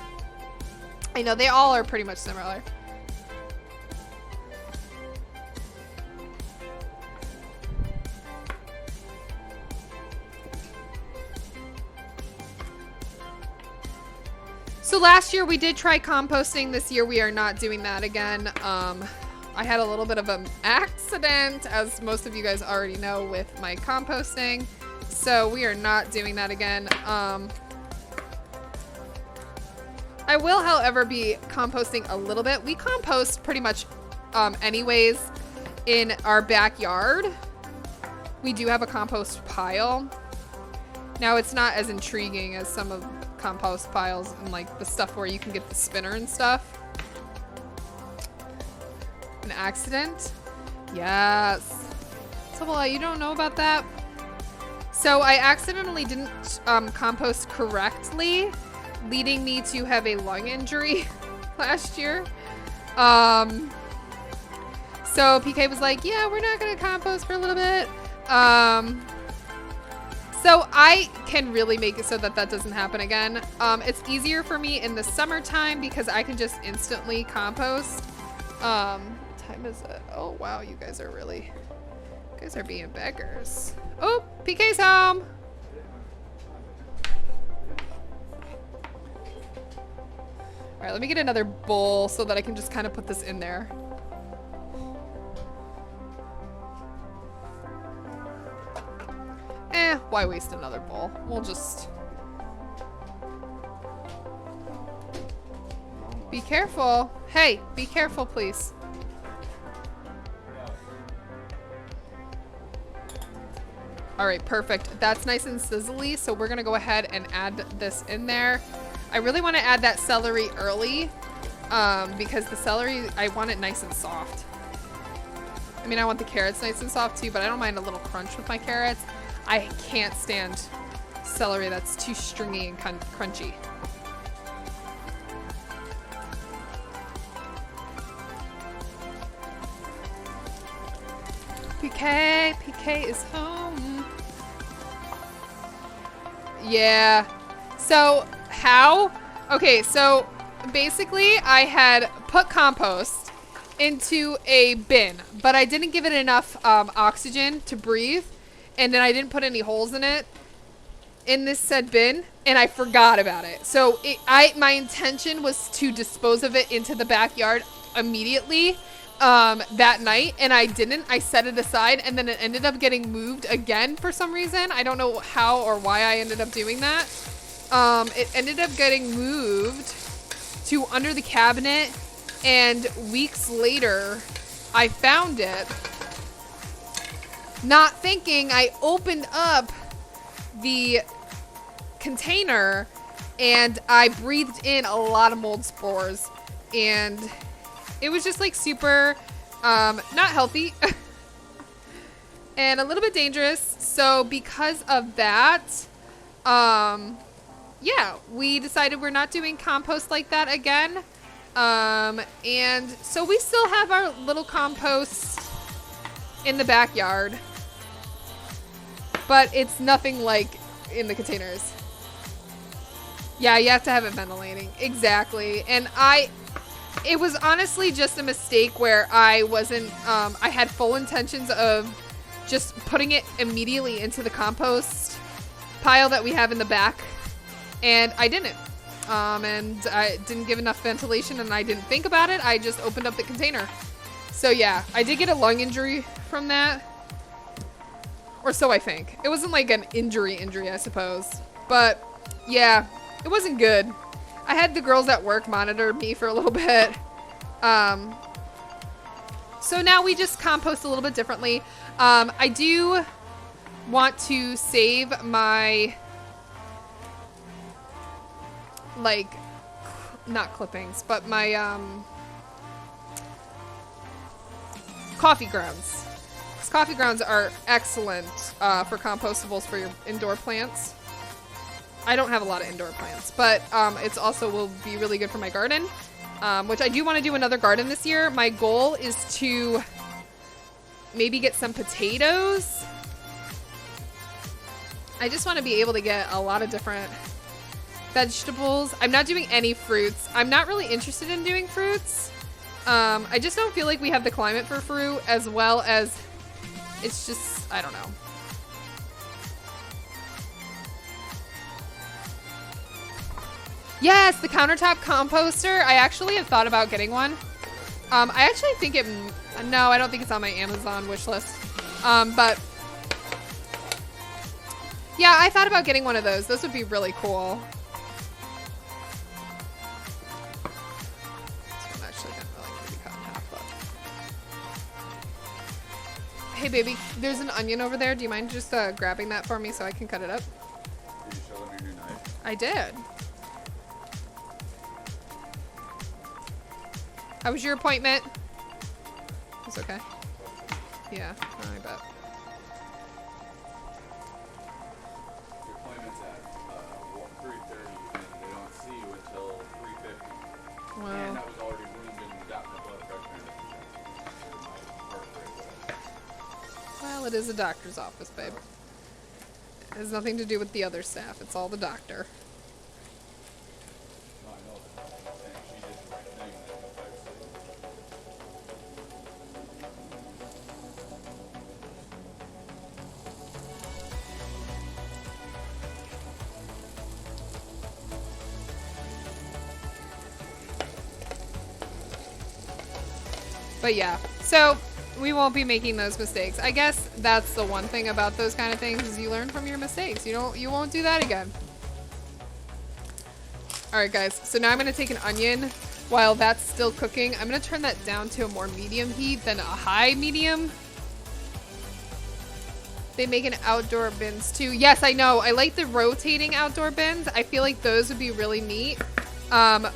I know, they all are pretty much similar. So last year we did try composting. This year we are not doing that again. I had a little bit of an accident, as most of you guys already know, with my composting. So we are not doing that again. I will, however, be composting a little bit. We compost pretty much anyways in our backyard. We do have a compost pile. Now it's not as intriguing as some of compost piles and like the stuff where you can get the spinner and stuff. An accident? Yes. So you don't know about that? So I accidentally didn't compost correctly, leading me to have a lung injury last year. So PK was like, yeah, we're not gonna compost for a little bit. So I can really make it so that that doesn't happen again. It's easier for me in the summertime because I can just instantly compost. What time is it? Oh wow, you guys are being beggars. Oh, PK's home. All right, let me get another bowl so that I can just kind of put this in there. Why waste another bowl? We'll just... Be careful. Hey, be careful, please. All right, perfect. That's nice and sizzly, so we're gonna go ahead and add this in there. I really want to add that celery early because the celery, I want it nice and soft. I mean, I want the carrots nice and soft too, but I don't mind a little crunch with my carrots. I can't stand celery that's too stringy and crunchy. PK is home. Yeah. So how? Okay, so basically I had put compost into a bin, but I didn't give it enough oxygen to breathe, and then I didn't put any holes in it in this said bin, and I forgot about it. So my intention was to dispose of it into the backyard immediately that night, and I didn't. I set it aside, and then it ended up getting moved again for some reason. I don't know how or why I ended up doing that. It ended up getting moved to under the cabinet, and weeks later I found it. Not thinking, I opened up the container and I breathed in a lot of mold spores, and it was just like super not healthy and a little bit dangerous. So because of that, yeah, we decided we're not doing compost like that again. And so we still have our little compost in the backyard, but it's nothing like in the containers. Yeah, you have to have it ventilating. Exactly. And it was honestly just a mistake where I wasn't, I had full intentions of just putting it immediately into the compost pile that we have in the back, and I didn't. And I didn't give enough ventilation, and I didn't think about it. I just opened up the container. So yeah, I did get a lung injury from that. Or so I think. It wasn't like an injury, I suppose. But yeah, it wasn't good. I had the girls at work monitor me for a little bit. So now we just compost a little bit differently. I do want to save my, like, not clippings, but my coffee grounds. Because coffee grounds are excellent for compostables for your indoor plants. I don't have a lot of indoor plants, but it's also will be really good for my garden, which I do want to do another garden this year. My goal is to maybe get some potatoes. I just want to be able to get a lot of different vegetables. I'm not doing any fruits. I'm not really interested in doing fruits. I just don't feel like we have the climate for fruit, as well as it's just, I don't know. Yes, the countertop composter. I actually have thought about getting one. I actually think it, no, I don't think it's on my Amazon wish list. But yeah, I thought about getting one of those. Those would be really cool. This one actually didn't really need to be cut in half, but. Hey baby, there's an onion over there. Do you mind just grabbing that for me so I can cut it up? Did you show them your new knife? I did. How was your appointment? It's okay. Yeah, I bet. Your appointment's at 3:30, and they don't see you until 3:50. Wow. And that was already roomed in the doctor's blood pressure. Well, it is a doctor's office, babe. It has nothing to do with the other staff. It's all the doctor. No, I know that. And she did the right thing. But yeah, so we won't be making those mistakes. I guess that's the one thing about those kind of things is you learn from your mistakes. You won't do that again. All right, guys. So now I'm gonna take an onion while that's still cooking. I'm gonna turn that down to a more medium heat than a high medium. They make an outdoor bins too. Yes, I know. I like the rotating outdoor bins. I feel like those would be really neat.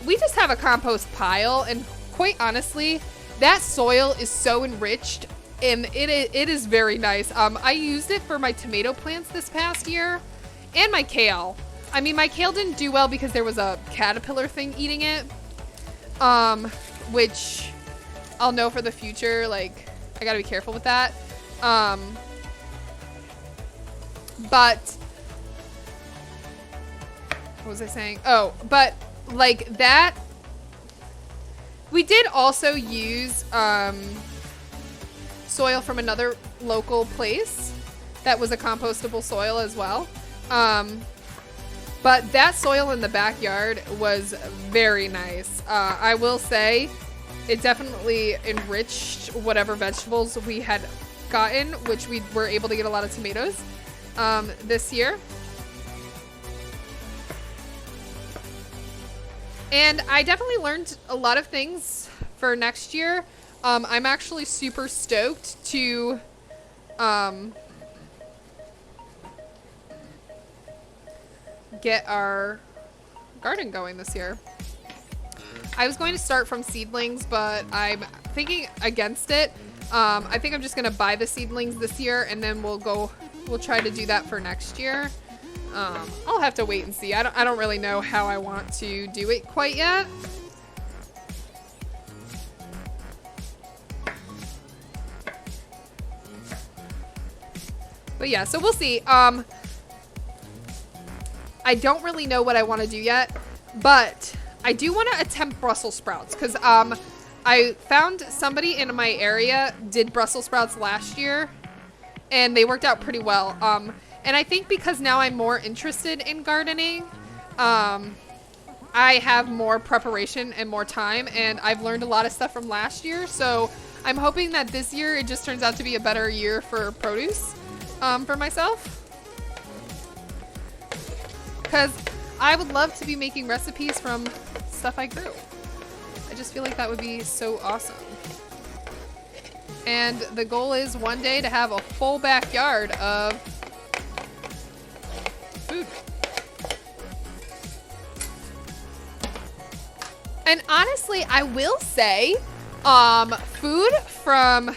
We just have a compost pile, and quite honestly, that soil is so enriched, and it is very nice. I used it for my tomato plants this past year, and my kale. I mean, my kale didn't do well because there was a caterpillar thing eating it, which I'll know for the future. Like, I gotta be careful with that. But what was I saying? Oh, but like that We did also use soil from another local place that was a compostable soil as well. But that soil in the backyard was very nice. I will say it definitely enriched whatever vegetables we had gotten, which we were able to get a lot of tomatoes this year. And I definitely learned a lot of things for next year. I'm actually super stoked to get our garden going this year. I was going to start from seedlings, but I'm thinking against it. I think I'm just gonna buy the seedlings this year, and then we'll try to do that for next year. I'll have to wait and see. I don't really know how I want to do it quite yet. But yeah, so we'll see. I don't really know what I want to do yet, but I do want to attempt Brussels sprouts because I found somebody in my area did Brussels sprouts last year, and they worked out pretty well. And I think because now I'm more interested in gardening, I have more preparation and more time, and I've learned a lot of stuff from last year. So I'm hoping that this year it just turns out to be a better year for produce for myself. Because I would love to be making recipes from stuff I grew. I just feel like that would be so awesome. And the goal is one day to have a full backyard of food. And honestly, I will say, food from,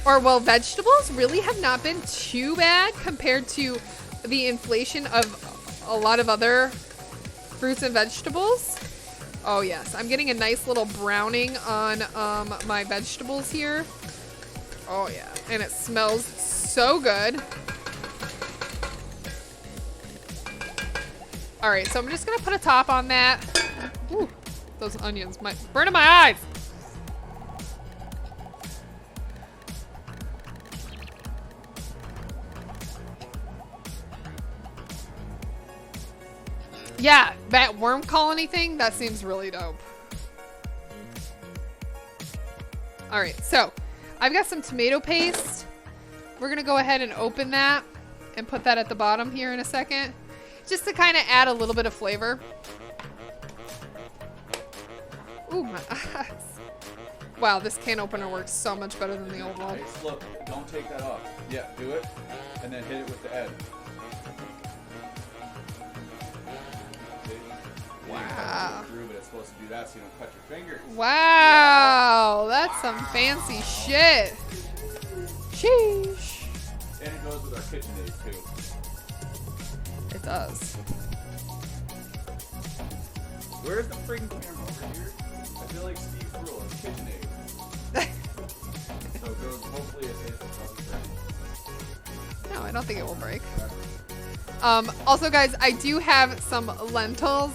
vegetables really have not been too bad compared to the inflation of a lot of other fruits and vegetables. Oh yes, I'm getting a nice little browning on my vegetables here. Oh yeah, and it smells so good. All right, so I'm just gonna put a top on that. Ooh, those onions might burn in my eyes. Yeah, that worm colony thing, that seems really dope. All right, so I've got some tomato paste. We're gonna go ahead and open that and put that at the bottom here in a second, just to kind of add a little bit of flavor. Ooh, my eyes. Wow, this can opener works so much better than the old one. Hey, look, don't take that off. Yeah, do it, and then hit it with the edge. Wow. Through, but it's supposed to do that so you don't cut your fingers. Wow, that's some fancy shit. Sheesh. And it goes with our KitchenAid too. It does. Where's the freaking camera over here? I feel like Steve's rule is KitchenAid. So it goes, hopefully it doesn't break. No, I don't think it will break. Also guys, I do have some lentils,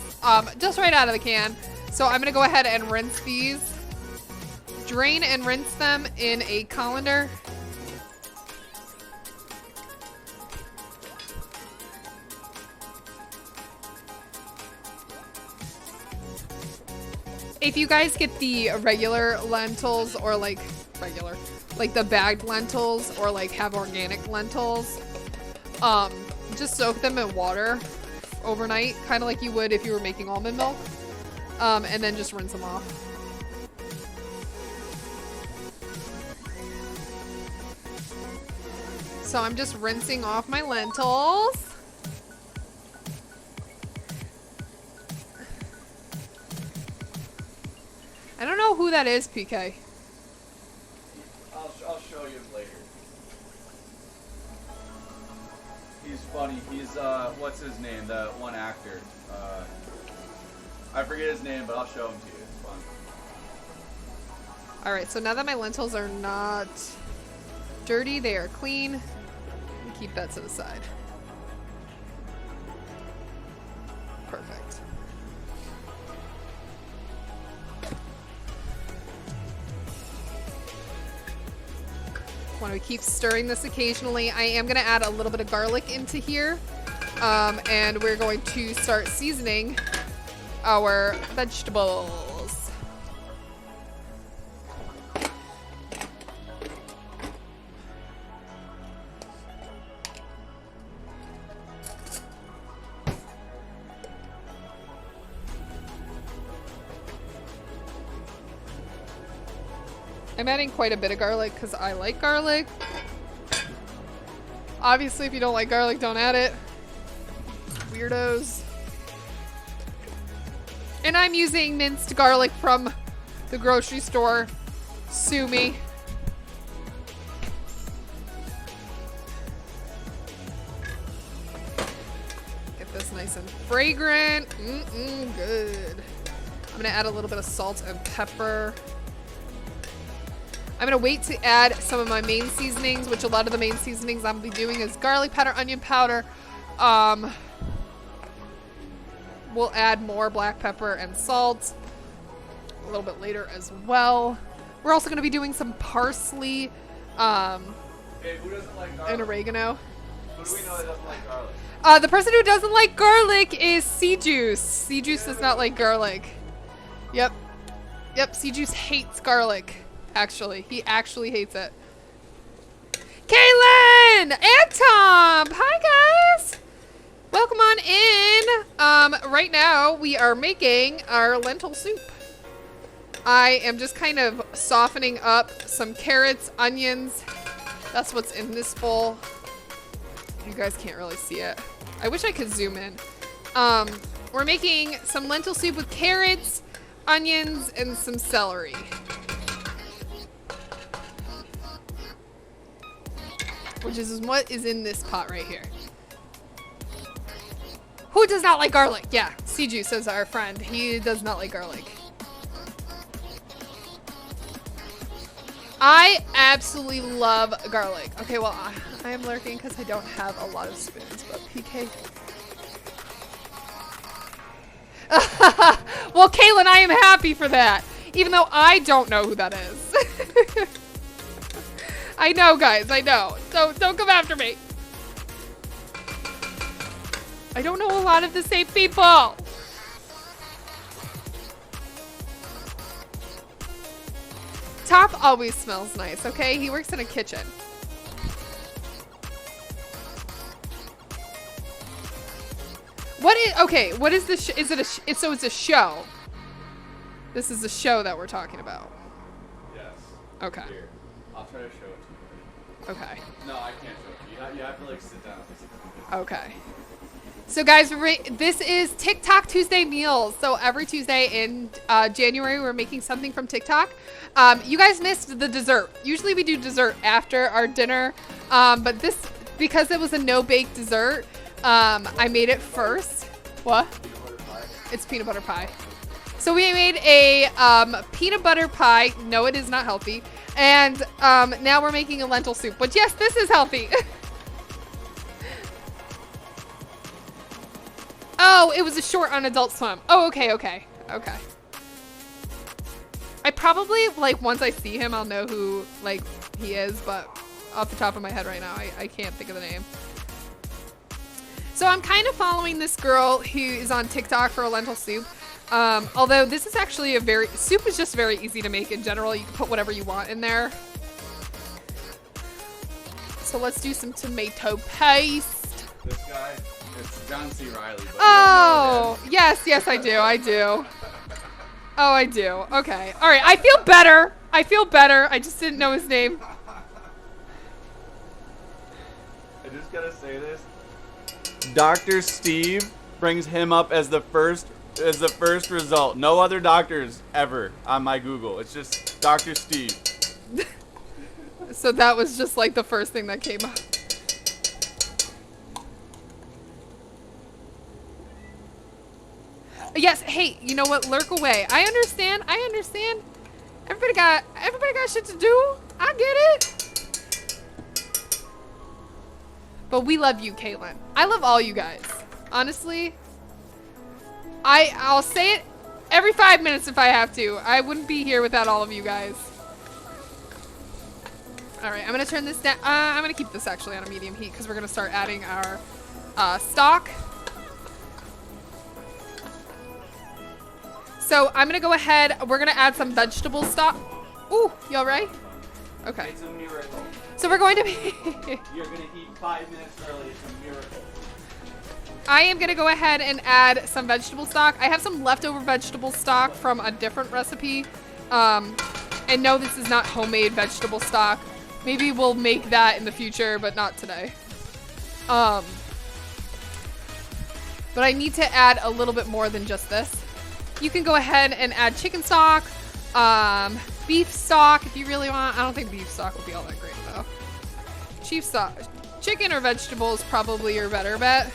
just right out of the can. So I'm gonna go ahead and rinse these. Drain and rinse them in a colander. If you guys get the regular lentils or like the bagged lentils or like have organic lentils, just soak them in water overnight, kind of like you would if you were making almond milk, and then just rinse them off. So I'm just rinsing off my lentils. I don't know who that is, PK. I'll show you later. He's funny. He's, what's his name? The one actor. I forget his name, but I'll show him to you. It's fun. Alright, so now that my lentils are not dirty, they are clean. Keep that to the side. Perfect. Want to keep stirring this occasionally. I am going to add a little bit of garlic into here. And we're going to start seasoning our vegetables. I'm adding quite a bit of garlic because I like garlic. Obviously, if you don't like garlic, don't add it. Weirdos. And I'm using minced garlic from the grocery store. Sue me. Get this nice and fragrant. Good. I'm gonna add a little bit of salt and pepper. I'm gonna wait to add some of my main seasonings, which a lot of the main seasonings I'm gonna be doing is garlic powder, onion powder. We'll add more black pepper and salt a little bit later as well. We're also gonna be doing some parsley, Hey, who doesn't like garlic? and oregano. Who do we know that doesn't like garlic? The person who doesn't like garlic is C-Juice. C-Juice does not like garlic. Yep, C-Juice hates garlic. Actually, he actually hates it. Kaylin and Tom, hi guys. Welcome on in. Right now we are making our lentil soup. I am just kind of softening up some carrots, onions. That's what's in this bowl. You guys can't really see it. I wish I could zoom in. We're making some lentil soup with carrots, onions, and some celery. Which is what is in this pot right here. Who does not like garlic? Yeah, C-Juice is our friend. He does not like garlic. I absolutely love garlic. Okay, well, I am lurking because I don't have a lot of spoons, but PK. Well, Kaylin, I am happy for that. Even though I don't know who that is. I know, guys, I know. So don't come after me. I don't know a lot of the same people. Top always smells nice, okay? He works in a kitchen. What is this? Is it so it's a show? This is a show that we're talking about. Yes. Okay. Here, I'll try to show it to you. Okay. No, I can't show it to you. You have to like sit down. Okay. So guys, this is TikTok Tuesday meals. So every Tuesday in January, we're making something from TikTok. You guys missed the dessert. Usually we do dessert after our dinner. But this, because it was a no-bake dessert, I made it first. What? Peanut butter pie. It's peanut butter pie. So we made a peanut butter pie. No, it is not healthy. And now we're making a lentil soup. But yes, this is healthy. Oh, it was a short on Adult Swim. Oh, okay. I probably, like, once I see him, I'll know who, like, he is. But off the top of my head right now, I can't think of the name. So I'm kind of following this girl who is on TikTok for a lentil soup. Although this is actually soup is just very easy to make in general. You can put whatever you want in there. So let's do some tomato paste. This guy, it's John C. Reilly. But Oh, yes, I do. Oh, I do. Okay. All right. I feel better. I just didn't know his name. I just gotta say this. Dr. Steve brings him up as the first result. No other doctors ever on my Google. It's just Dr. Steve. So that was just like the first thing that came up. Yes, hey, you know what? Lurk away. I understand. Everybody got shit to do. I get it. But we love you, Caitlin. I love all you guys. Honestly, I'll say it every 5 minutes if I have to. I wouldn't be here without all of you guys. All right, I'm gonna turn this down. I'm gonna keep this actually on a medium heat because we're gonna start adding our stock. So I'm gonna go ahead. We're gonna add some vegetable stock. Ooh, y'all ready? Okay. It's a miracle. So we're going to be. You're gonna eat 5 minutes early. It's a miracle. I am gonna go ahead and add some vegetable stock. I have some leftover vegetable stock from a different recipe. And no, this is not homemade vegetable stock. Maybe we'll make that in the future, but not today. But I need to add a little bit more than just this. You can go ahead and add chicken stock, beef stock if you really want. I don't think beef stock will be all that great though. Chief stock, chicken or vegetables probably your better bet.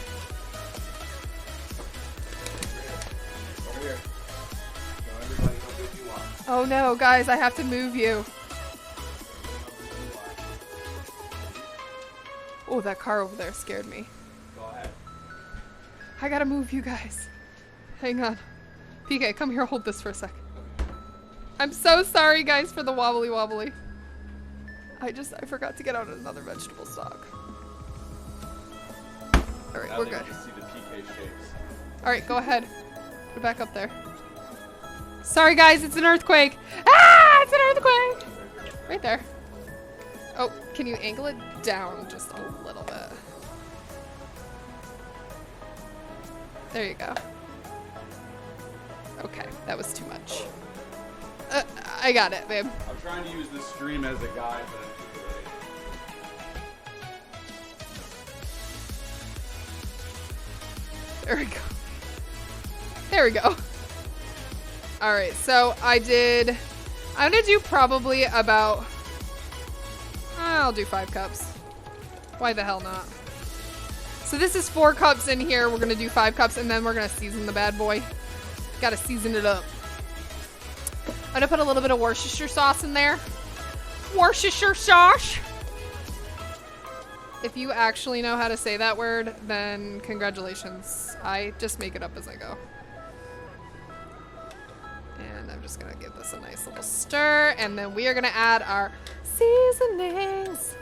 Over here. Show everybody how good you are. Oh no, guys, I have to move you. Oh, that car over there scared me. Go ahead. I gotta move you guys. Hang on. PK, come here, hold this for a sec. I'm so sorry, guys, for the wobbly wobbly. I forgot to get out another vegetable stock. Alright, Now we're they good. get to see the PK shapes. Alright, go ahead. Put it back up there. Sorry, guys, it's an earthquake. Ah, it's an earthquake! Right there. Oh, can you angle it down just a little bit? There you go. Okay, that was too much. I got it, babe. I'm trying to use this stream as a guide, but I'm too late. There we go. There we go. Alright, so I'm gonna do probably about, I'll do 5 cups. Why the hell not? So this is 4 cups in here. We're gonna do 5 cups and then we're gonna season the bad boy. Gotta season it up. I'm gonna put a little bit of Worcestershire sauce in there. Worcestershire sauce! If you actually know how to say that word, then congratulations. I just make it up as I go. And I'm just gonna give this a nice little stir, and then we are gonna add our seasonings.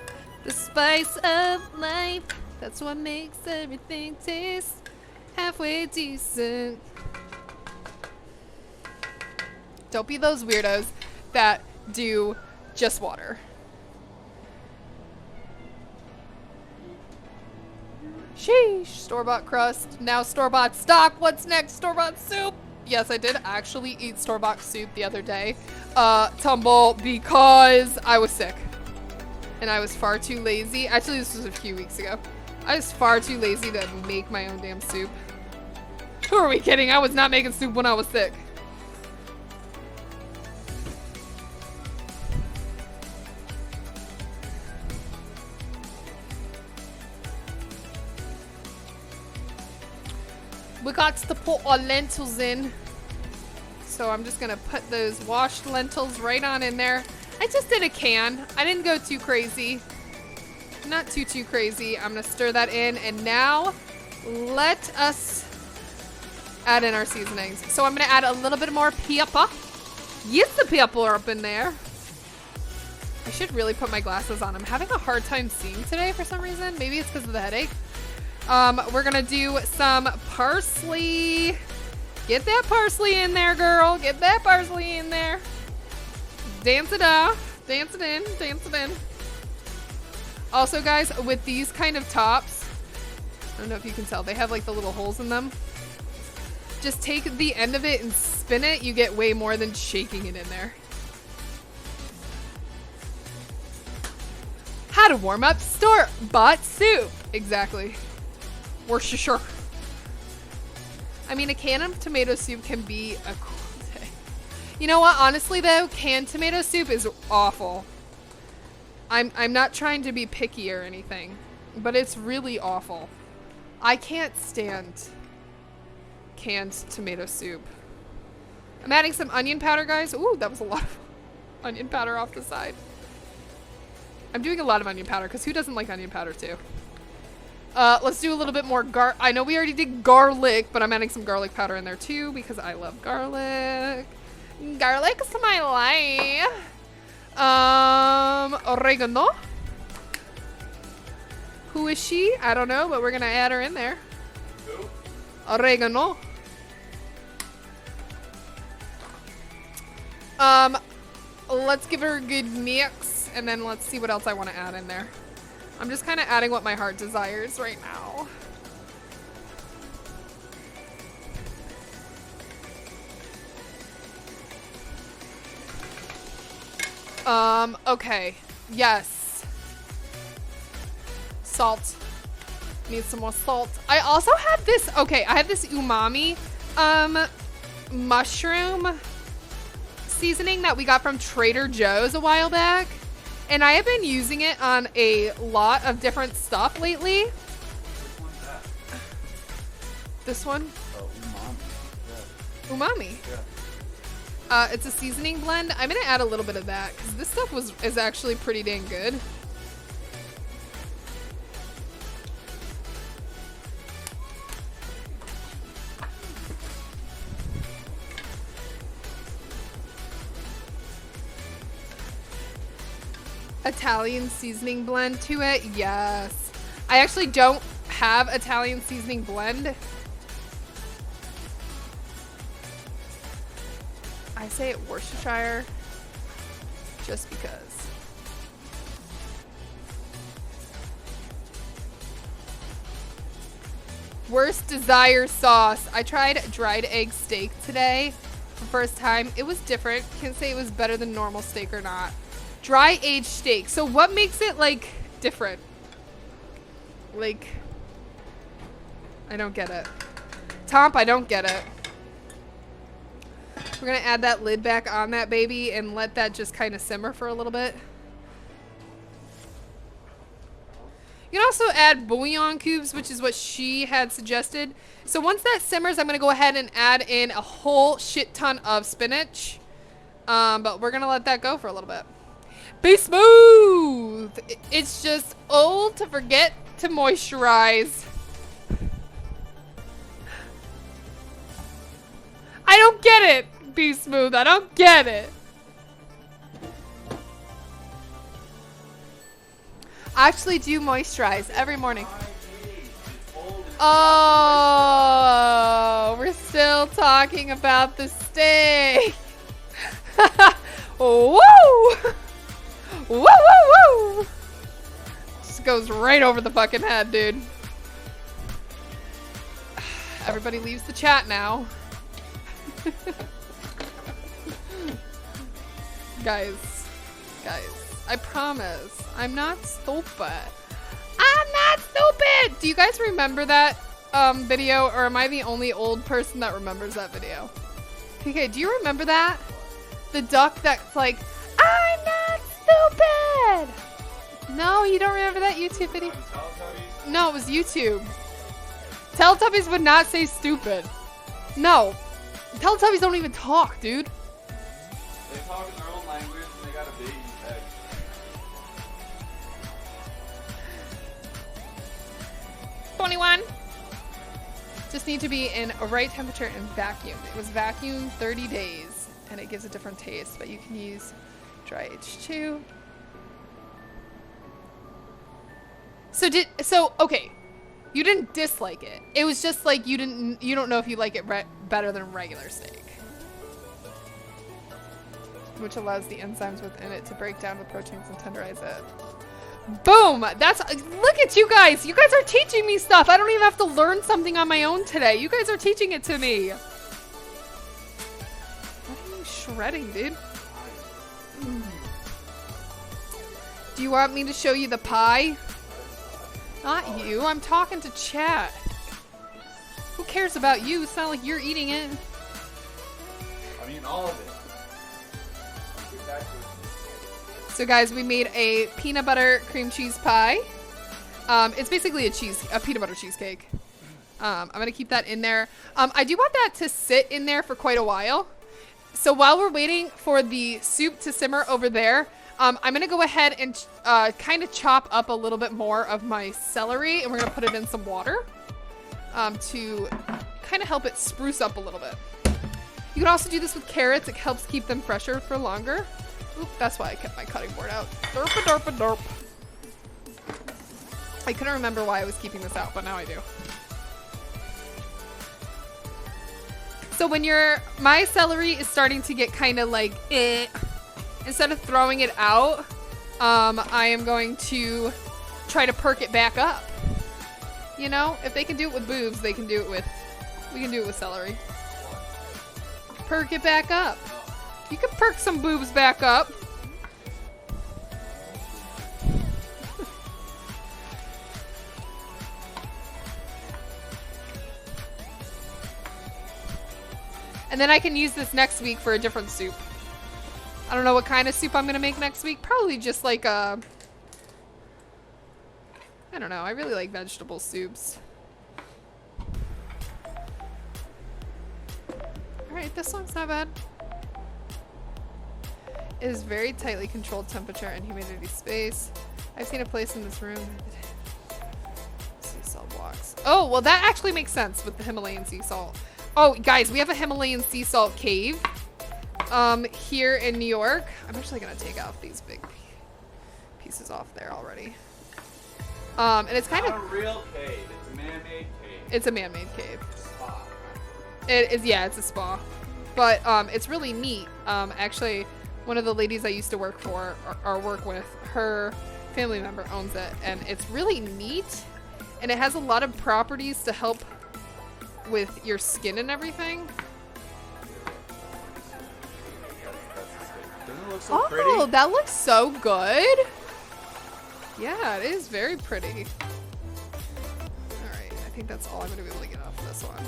The spice of life. That's what makes everything taste halfway decent. Don't be those weirdos that do just water. Sheesh. Store-bought crust. Now store-bought stock. What's next? Store-bought soup. Yes, I did actually eat store-bought soup the other day. Tumble, because I was sick. And I was far too lazy. Actually, this was a few weeks ago. I was far too lazy to make my own damn soup. Who are we kidding? I was not making soup when I was sick. We got to put our lentils in. So I'm just gonna put those washed lentils right on in there. I just did a can. I didn't go too crazy. Not too crazy. I'm gonna stir that in, and now let us add in our seasonings. So I'm gonna add a little bit more pepper. Get the pepper up in there. I should really put my glasses on. I'm having a hard time seeing today for some reason. Maybe it's because of the headache. We're gonna do some parsley. Get that parsley in there, girl. Get that parsley in there. Dance it off. Dance it in. Dance it in. Also, guys, with these kind of tops, I don't know if you can tell, they have like the little holes in them. Just take the end of it and spin it. You get way more than shaking it in there. How to warm up store-bought soup. Exactly. Worcestershire. I mean, a can of tomato soup can be a cool day. You know what? Honestly, though, canned tomato soup is awful. I'm not trying to be picky or anything, but it's really awful. I can't stand canned tomato soup. I'm adding some onion powder, guys. Ooh, that was a lot of onion powder off the side. I'm doing a lot of onion powder because who doesn't like onion powder too? Let's do a little bit more I know we already did garlic, but I'm adding some garlic powder in there too because I love garlic. Garlic is my life. Oregano. Who is she? I don't know, but we're gonna add her in there. Who? Oregano. Let's give her a good mix, and then let's see what else I want to add in there. I'm just kind of adding what my heart desires right now. Okay. Yes. Salt. Need some more salt. I also have this, okay, I have this umami, mushroom seasoning that we got from Trader Joe's a while back. And I have been using it on a lot of different stuff lately. Which one's that? This one? Oh, umami. Umami. Yeah. It's a seasoning blend. I'm gonna add a little bit of that because this stuff is actually pretty dang good. Italian seasoning blend to it. Yes. I actually don't have Italian seasoning blend. I say it Worcestershire just because. Worst desire sauce. I tried dried egg steak today for the first time. It was different. Can't say it was better than normal steak or not. Dry aged steak. So what makes it like different? Like, I don't get it. Tomp, I don't get it. We're gonna add that lid back on that baby and let that just kind of simmer for a little bit. You can also add bouillon cubes, which is what she had suggested. So once that simmers, I'm gonna go ahead and add in a whole shit ton of spinach. But we're gonna let that go for a little bit. Be smooth! It's just old to forget to moisturize. I don't get it! Be smooth, I don't get it. I actually do moisturize every morning. Oh, we're still talking about the steak. Woo! Woo, woo, woo! Just goes right over the fucking head, dude. Everybody leaves the chat now. Guys, I promise, I'm not stupid. I'm not stupid! Do you guys remember that video, or am I the only old person that remembers that video? Okay, do you remember that? The duck that's like, I'm not stupid! No, you don't remember that YouTube video? No, it was YouTube. Teletubbies would not say stupid. No. Teletubbies don't even talk, dude. They talk in their own language and they got a baby tag. $21. Just need to be in a right temperature and vacuumed. It was vacuumed 30 days and it gives a different taste, but you can use dry H2. So okay. You didn't dislike it. It was just like you don't know if you like it better than regular steak. Which allows the enzymes within it to break down the proteins and tenderize it. Boom! Look at you guys! You guys are teaching me stuff! I don't even have to learn something on my own today. You guys are teaching it to me. What are you shredding, dude? Do you want me to show you the pie? Not you. I'm talking to chat. Who cares about you? It's not like you're eating it. I mean, all of it. So guys, we made a peanut butter cream cheese pie. It's basically a peanut butter cheesecake. I'm gonna keep that in there. I do want that to sit in there for quite a while. So while we're waiting for the soup to simmer over there, I'm gonna go ahead and kind of chop up a little bit more of my celery, and we're gonna put it in some water to kind of help it spruce up a little bit. You can also do this with carrots. It helps keep them fresher for longer. Oop, that's why I kept my cutting board out. Derp a derp a derp. I couldn't remember why I was keeping this out, but now I do. So when my celery is starting to get kind of like, instead of throwing it out, I am going to try to perk it back up. You know, if they can do it with boobs, we can do it with celery. Perk it back up. You can perk some boobs back up. And then I can use this next week for a different soup. I don't know what kind of soup I'm gonna make next week. Probably just like a... I don't know. I really like vegetable soups. Alright, this song's not bad. It is very tightly controlled temperature and humidity space. I've seen a place in this room. Sea salt blocks. Oh, well that actually makes sense with the Himalayan sea salt. Oh, guys, we have a Himalayan sea salt cave here in New York. I'm actually gonna take off these big pieces off there already. And it's kind of a real cave. It's a man-made cave. It's a man-made cave. Spa. It is, yeah, it's a spa. But it's really neat. Actually, one of the ladies I used to work for or work with, her family member owns it, and it's really neat. And it has a lot of properties to help with your skin and everything. Doesn't it look so pretty? Oh, that looks so good. Yeah, it is very pretty. Alright, I think that's all I'm going to be able to get off this one.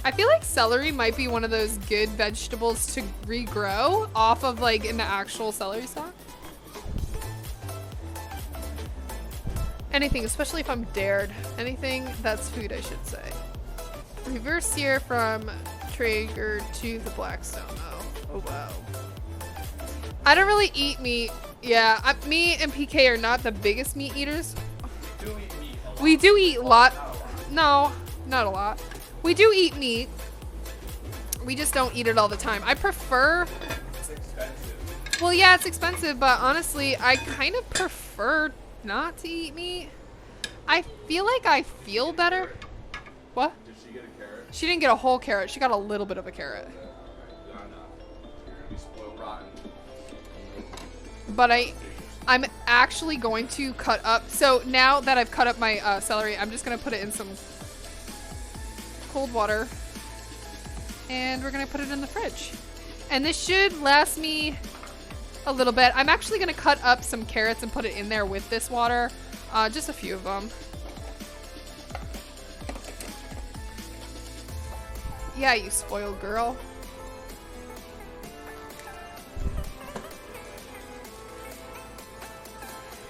I feel like celery might be one of those good vegetables to regrow off of like in the actual celery stalk. Anything, especially if I'm dared. Anything that's food, I should say. Reverse sear from Traeger to the Blackstone. Oh wow. I don't really eat meat. Yeah, me and PK are not the biggest meat eaters. We do eat a lot. No, not a lot. We do eat meat. We just don't eat it all the time. I prefer... It's expensive. Well, yeah, it's expensive, but honestly, I kind of prefer not to eat meat. I feel like I feel better. What? Did she get a carrot? She didn't get a whole carrot. She got a little bit of a carrot. Not enough. You're gonna be spoiled rotten. But I'm actually going to cut up. So now that I've cut up my celery, I'm just going to put it in some cold water. And we're going to put it in the fridge. And this should last me a little bit. I'm actually going to cut up some carrots and put it in there with this water. Just a few of them. Yeah, you spoiled girl.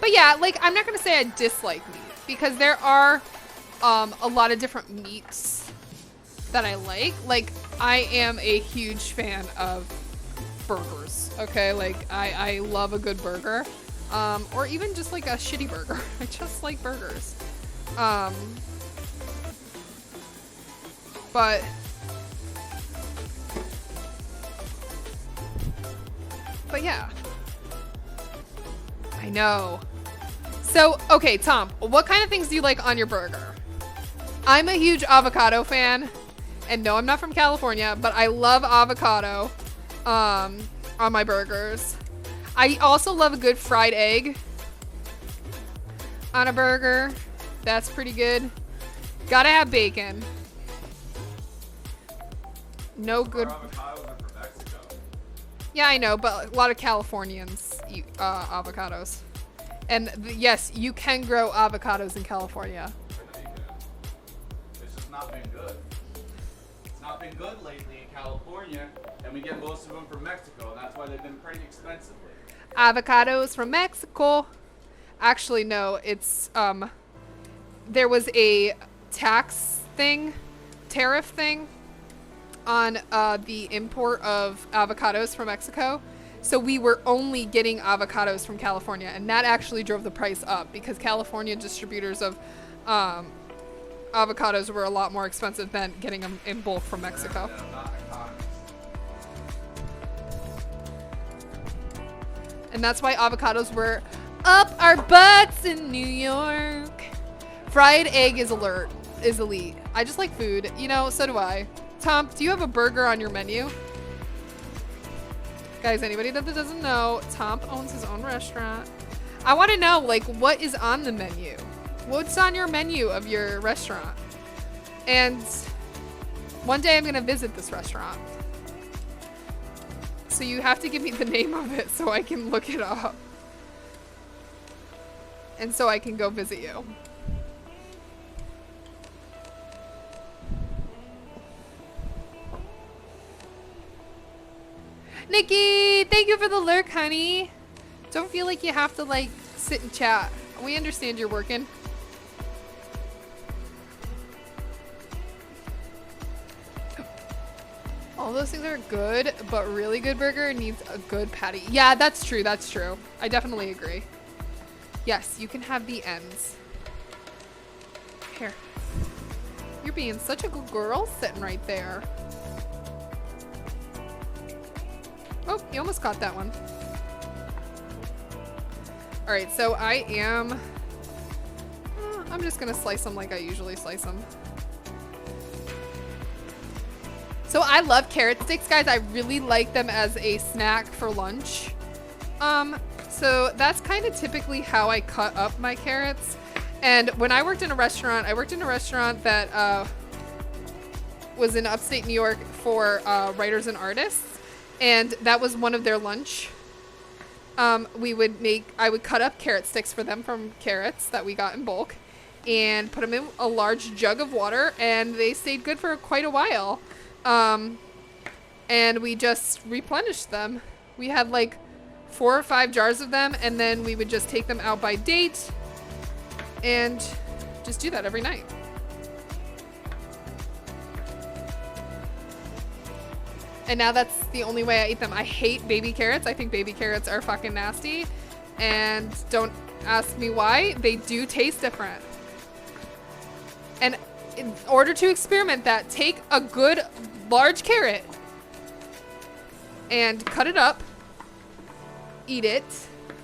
But yeah, like, I'm not going to say I dislike meat, because there are a lot of different meats that I like. Like, I am a huge fan of burgers, okay? Like, I love a good burger. Or even just like a shitty burger. I just like burgers. But yeah. I know. So, okay, Tom, what kind of things do you like on your burger? I'm a huge avocado fan. And no, I'm not from California, but I love avocado on my burgers. I also love a good fried egg on a burger. That's pretty good. Gotta have bacon. No good. Yeah, I know, but a lot of Californians eat avocados. And yes, you can grow avocados in California. It's just not been good. It's not been good lately in California, and we get most of them from Mexico, and that's why they've been pretty expensive lately. Avocados from Mexico. Actually, no, it's, there was a tariff thing on the import of avocados from Mexico. So we were only getting avocados from California, and that actually drove the price up because California distributors of avocados were a lot more expensive than getting them in bulk from Mexico. And that's why avocados were up our butts in New York. Fried egg is elite. I just like food. You know, so do I. Tom, do you have a burger on your menu? Guys, anybody that doesn't know, Tom owns his own restaurant. I want to know, like, what is on the menu? What's on your menu of your restaurant? And one day I'm going to visit this restaurant. So you have to give me the name of it so I can look it up. And so I can go visit you. Nikki, thank you for the lurk, honey. Don't feel like you have to, like, sit and chat. We understand you're working. All those things are good, but really good burger needs a good patty. Yeah, that's true. That's true. I definitely agree. Yes, you can have the ends. Here. You're being such a good girl sitting right there. Oh, you almost caught that one. All right, so I am... I'm just gonna slice them like I usually slice them. So I love carrot sticks, guys. I really like them as a snack for lunch. So that's kind of typically how I cut up my carrots. And when I worked in a restaurant, that was in upstate New York for writers and artists. And that was one of their lunch. I would cut up carrot sticks for them from carrots that we got in bulk and put them in a large jug of water, and they stayed good for quite a while. And we just replenished them. We had like 4 or 5 jars of them, and then we would just take them out by date and just do that every night. And now that's the only way I eat them. I hate baby carrots. I think baby carrots are fucking nasty. And don't ask me why. They do taste different. And in order to experiment that, take a good large carrot and cut it up. Eat it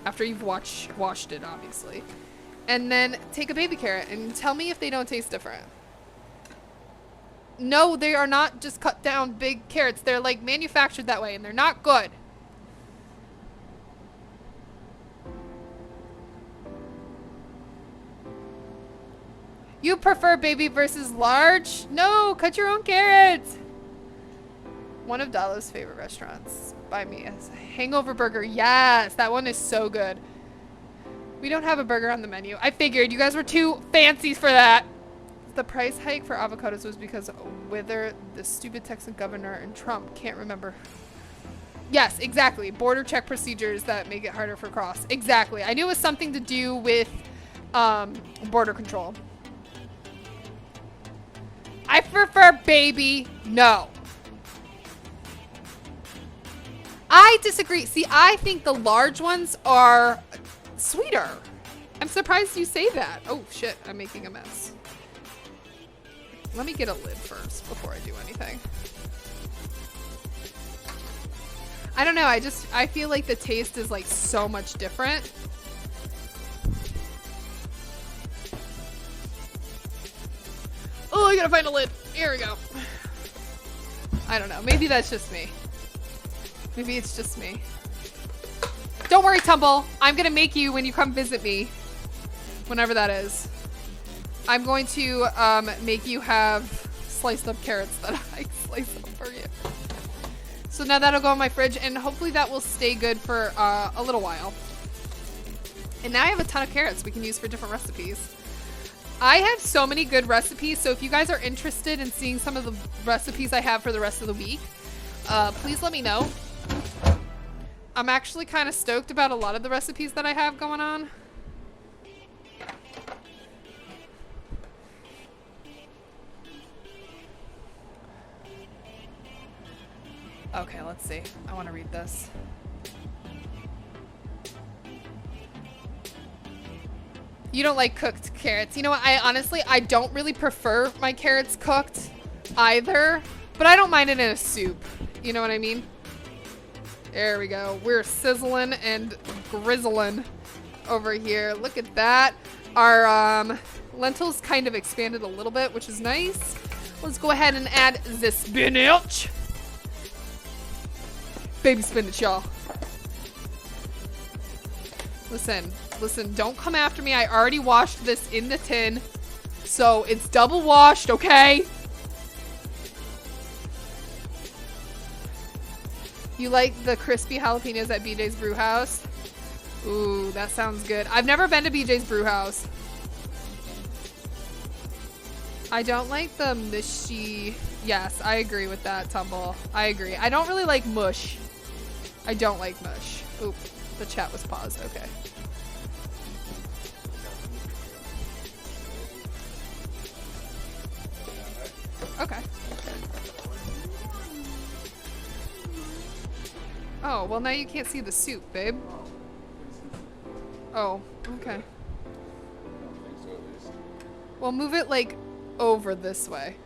after you've washed it, obviously. And then take a baby carrot and tell me if they don't taste different. No, they are not just cut down big carrots. They're like manufactured that way, and they're not good. You prefer baby versus large? No, cut your own carrots. One of Dalo's favorite restaurants by me is Hangover Burger. Yes, that one is so good. We don't have a burger on the menu. I figured you guys were too fancy for that. The price hike for avocados was because whether the stupid Texan governor and Trump can't remember. Yes, exactly. Border check procedures that make it harder for cross. Exactly. I knew it was something to do with border control. I prefer baby. No. I disagree. See, I think the large ones are sweeter. I'm surprised you say that. Oh, shit. I'm making a mess. Let me get a lid first before I do anything. I don't know. I feel like the taste is like so much different. Oh, I gotta find a lid. Here we go. I don't know. Maybe that's just me. Maybe it's just me. Don't worry, Tumble. I'm gonna make you when you come visit me. Whenever that is. I'm going to make you have sliced up carrots that I slice up for you. So now that'll go in my fridge, and hopefully that will stay good for a little while. And now I have a ton of carrots we can use for different recipes. I have so many good recipes, so if you guys are interested in seeing some of the recipes I have for the rest of the week, please let me know. I'm actually kind of stoked about a lot of the recipes that I have going on. Okay, let's see. I want to read this. You don't like cooked carrots. You know what? I don't really prefer my carrots cooked either, but I don't mind it in a soup. You know what I mean? There we go. We're sizzling and grizzling over here. Look at that. Our lentils kind of expanded a little bit, which is nice. Let's go ahead and add the spinach. Baby spinach, y'all. Listen, don't come after me. I already washed this in the tin. So it's double washed, okay? You like the crispy jalapenos at BJ's Brew House? Ooh, that sounds good. I've never been to BJ's Brew House. I don't like the mushy. Yes, I agree with that, Tumble. I agree. I don't really like mush. I don't like mush. Oop, the chat was paused. Okay. Okay. Oh, well now you can't see the soup, babe. Oh, okay. Well, move it like over this way.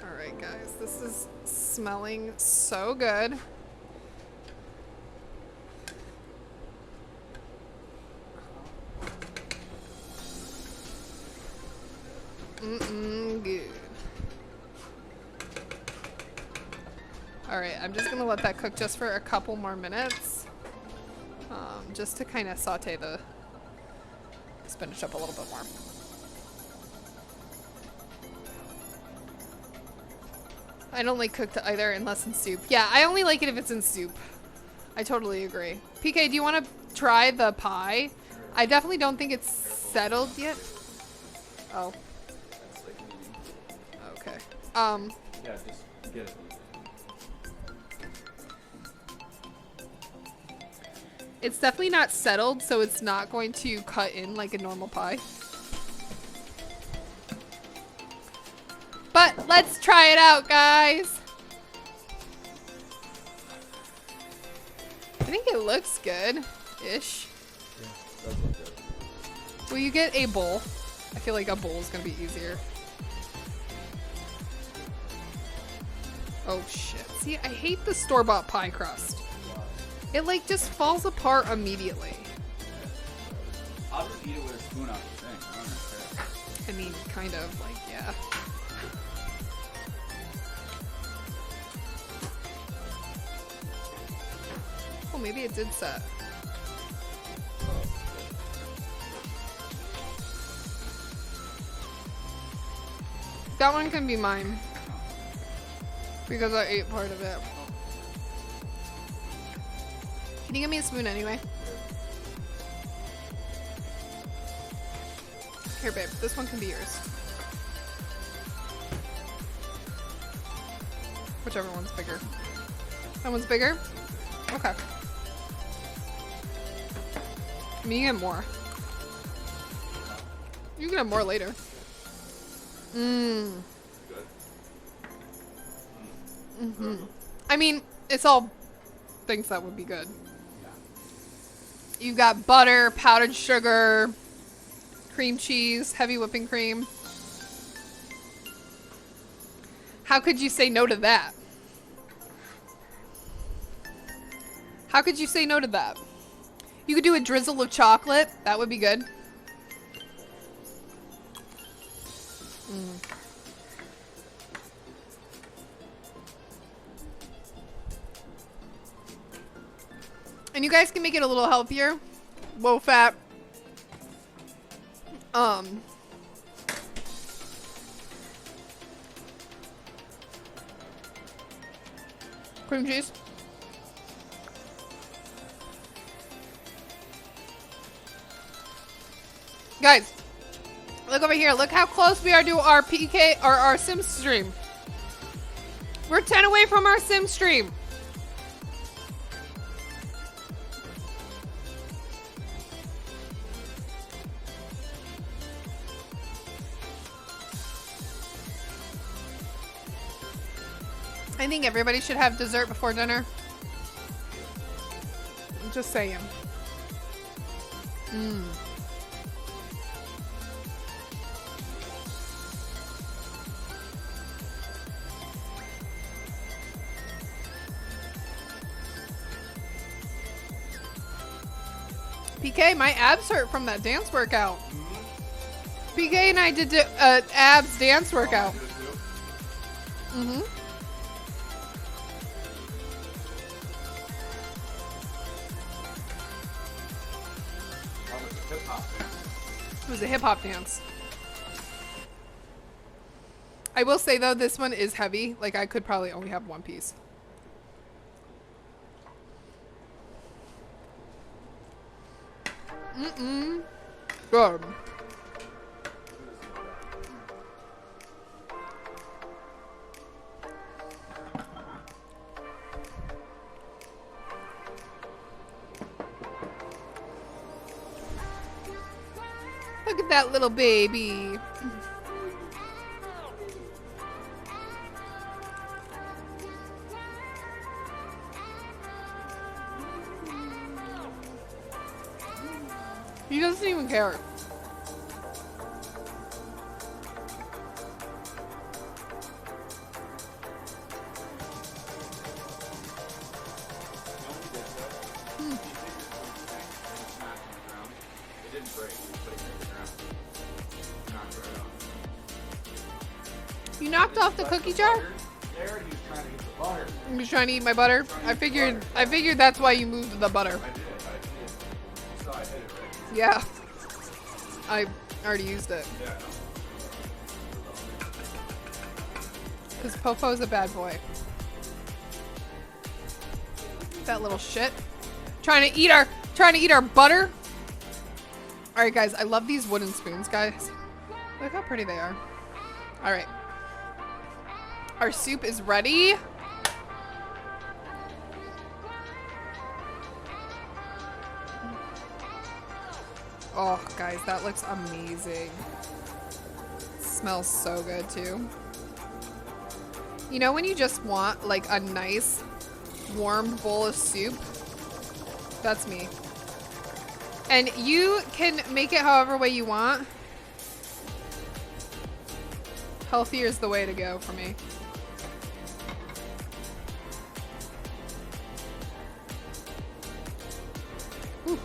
Alright guys, this is smelling so good. Good. Alright, I'm just gonna let that cook just for a couple more minutes. Just to kind of saute the spinach up a little bit more. I don't like cooked either unless in soup. Yeah, I only like it if it's in soup. I totally agree. PK, do you want to try the pie? I definitely don't think it's settled yet. Oh. Okay. Yeah, just get it. It's definitely not settled, so it's not going to cut in like a normal pie. But let's try it out, guys. I think it looks good-ish. Yeah, does look good. Will you get a bowl? I feel like a bowl is gonna be easier. Oh shit. See, I hate the store-bought pie crust. It like just falls apart immediately. I'll just eat it with a spoon off the thing. I don't care. I mean, kind of, like, yeah. Oh, maybe it did set. That one can be mine. Because I ate part of it. Can you give me a spoon anyway? Here, babe. This one can be yours. Whichever one's bigger. That one's bigger? Okay. I mean, you get more. You can have more later. Mmm. Mm-hmm. I mean, it's all things that would be good. You got butter, powdered sugar, cream cheese, heavy whipping cream. How could you say no to that? How could you say no to that? You could do a drizzle of chocolate. That would be good. And you guys can make it a little healthier. Low fat. Cream cheese. Guys, look over here. Look how close we are to our PK or our sim stream. We're 10 away from our sim stream. I think everybody should have dessert before dinner. I'm just saying. Mm. PK, my abs hurt from that dance workout. PK and I did abs dance workout. Mm-hmm. It was a hip hop dance. I will say though, this one is heavy. Like I could probably only have one piece. Mm-mm. Good. Look at that little baby. He doesn't even care. You knocked off the cookie jar? He was trying to eat my butter. I figured that's why you moved the butter. Yeah. I already used it. Because Popo's a bad boy. That little shit. Trying to eat our butter. Alright guys, I love these wooden spoons, guys. Look how pretty they are. Alright. Our soup is ready. Oh, guys, that looks amazing. Smells so good, too. You know when you just want, like, a nice, warm bowl of soup? That's me. And you can make it however way you want. Healthier is the way to go for me. Ooh.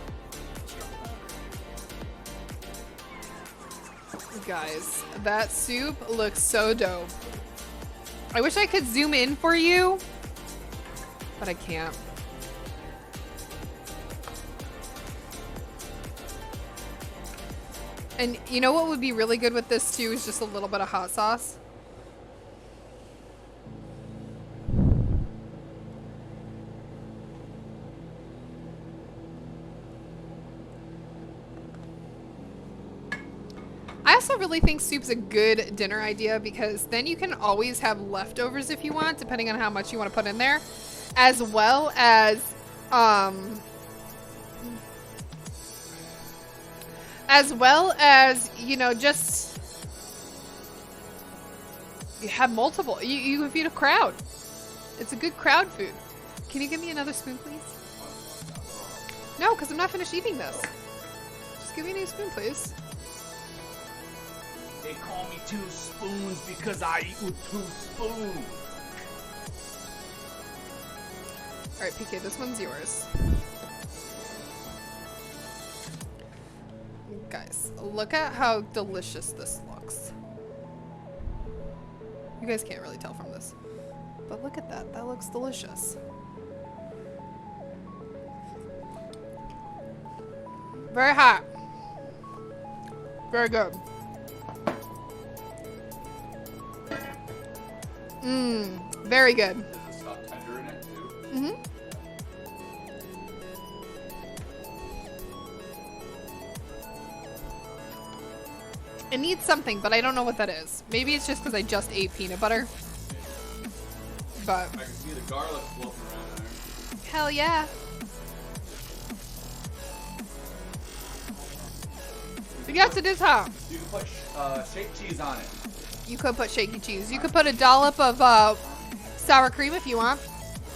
Guys, that soup looks so dope. I wish I could zoom in for you, but I can't. And you know what would be really good with this too is just a little bit of hot sauce. I also really think soup's a good dinner idea because then you can always have leftovers if you want, depending on how much you want to put in there, as well as you know, just you have multiple. You feed a crowd. It's a good crowd food. Can you give me another spoon, please? No, because I'm not finished eating this. Just give me a new spoon, please. They call me 2 spoons because I eat with 2 spoons. Alright, PK, this one's yours. Guys, look at how delicious this looks. You guys can't really tell from this. But look at that. That looks delicious. Very hot. Very good. Mmm, very good. Is the stuff tender in it too? Mm-hmm. It needs something, but I don't know what that is. Maybe it's just because I just ate peanut butter. But I can see the garlic floating around there. hell yeah. Yes, it is hot. You can put shake cheese on it. You could put shaky cheese. You could put a dollop of sour cream if you want.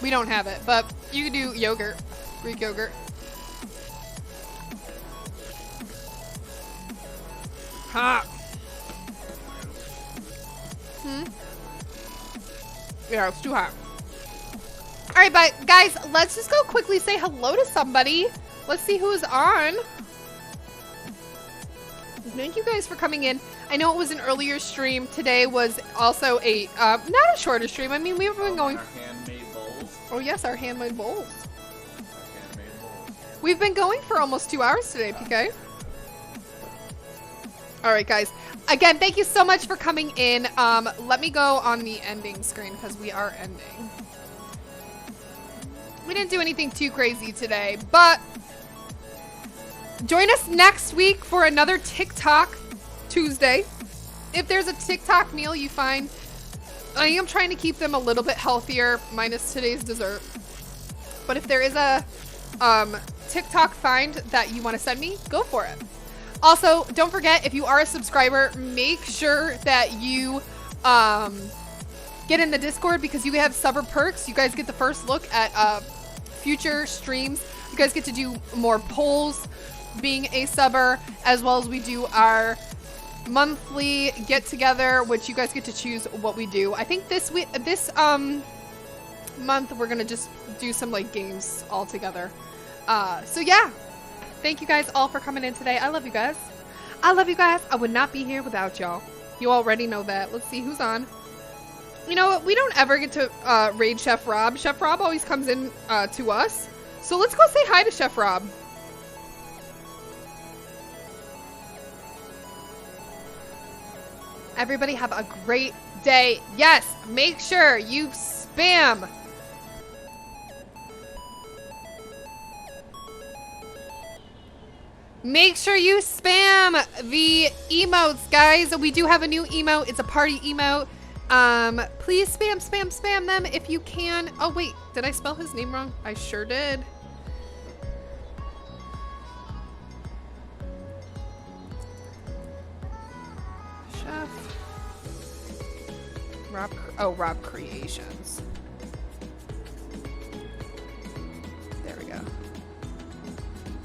We don't have it, but you could do yogurt, Greek yogurt. hot. Yeah, it's too hot. All right, but guys, let's just go quickly say hello to somebody. Let's see who's on. Thank you guys for coming in. I know it was an earlier stream. Today was also a, not a shorter stream. I mean, we've been going. Our handmade bowls. Oh yes, our handmade bowls. Handmade bowls. We've been going for almost 2 hours today, PK. All right, guys. Again, thank you so much for coming in. Let me go on the ending screen because we are ending. We didn't do anything too crazy today, but join us next week for another TikTok Tuesday. If there's a TikTok meal you find, I am trying to keep them a little bit healthier, minus today's dessert. But if there is a TikTok find that you want to send me, go for it. Also, don't forget, if you are a subscriber, make sure that you get in the Discord because you have subber perks. You guys get the first look at future streams. You guys get to do more polls being a subber, as well as we do our monthly get-together, which you guys get to choose what we do. I think this month we're gonna just do some like games all together. So yeah. Thank you guys all for coming in today. I love you guys. I love you guys. I would not be here without y'all. You already know that. Let's see who's on. You know what? We don't ever get to raid Chef Rob. Chef Rob always comes in to us. So let's go say hi to Chef Rob. Everybody have a great day. Yes, make sure you spam. Make sure you spam the emotes, guys. We do have a new emote. It's a party emote. Please spam them if you can. Oh, wait. Did I spell his name wrong? I sure did. Chef. Rob Creations. There we go.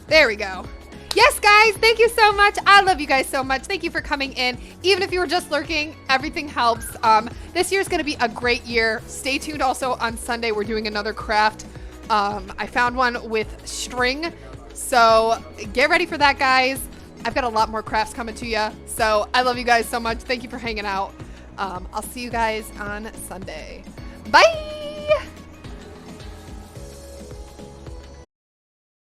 There we go. Yes, guys, thank you so much. I love you guys so much. Thank you for coming in. Even if you were just lurking, everything helps. This year is going to be a great year. Stay tuned also on Sunday. We're doing another craft. I found one with string. So get ready for that, guys. I've got a lot more crafts coming to you. So I love you guys so much. Thank you for hanging out. I'll see you guys on Sunday. Bye.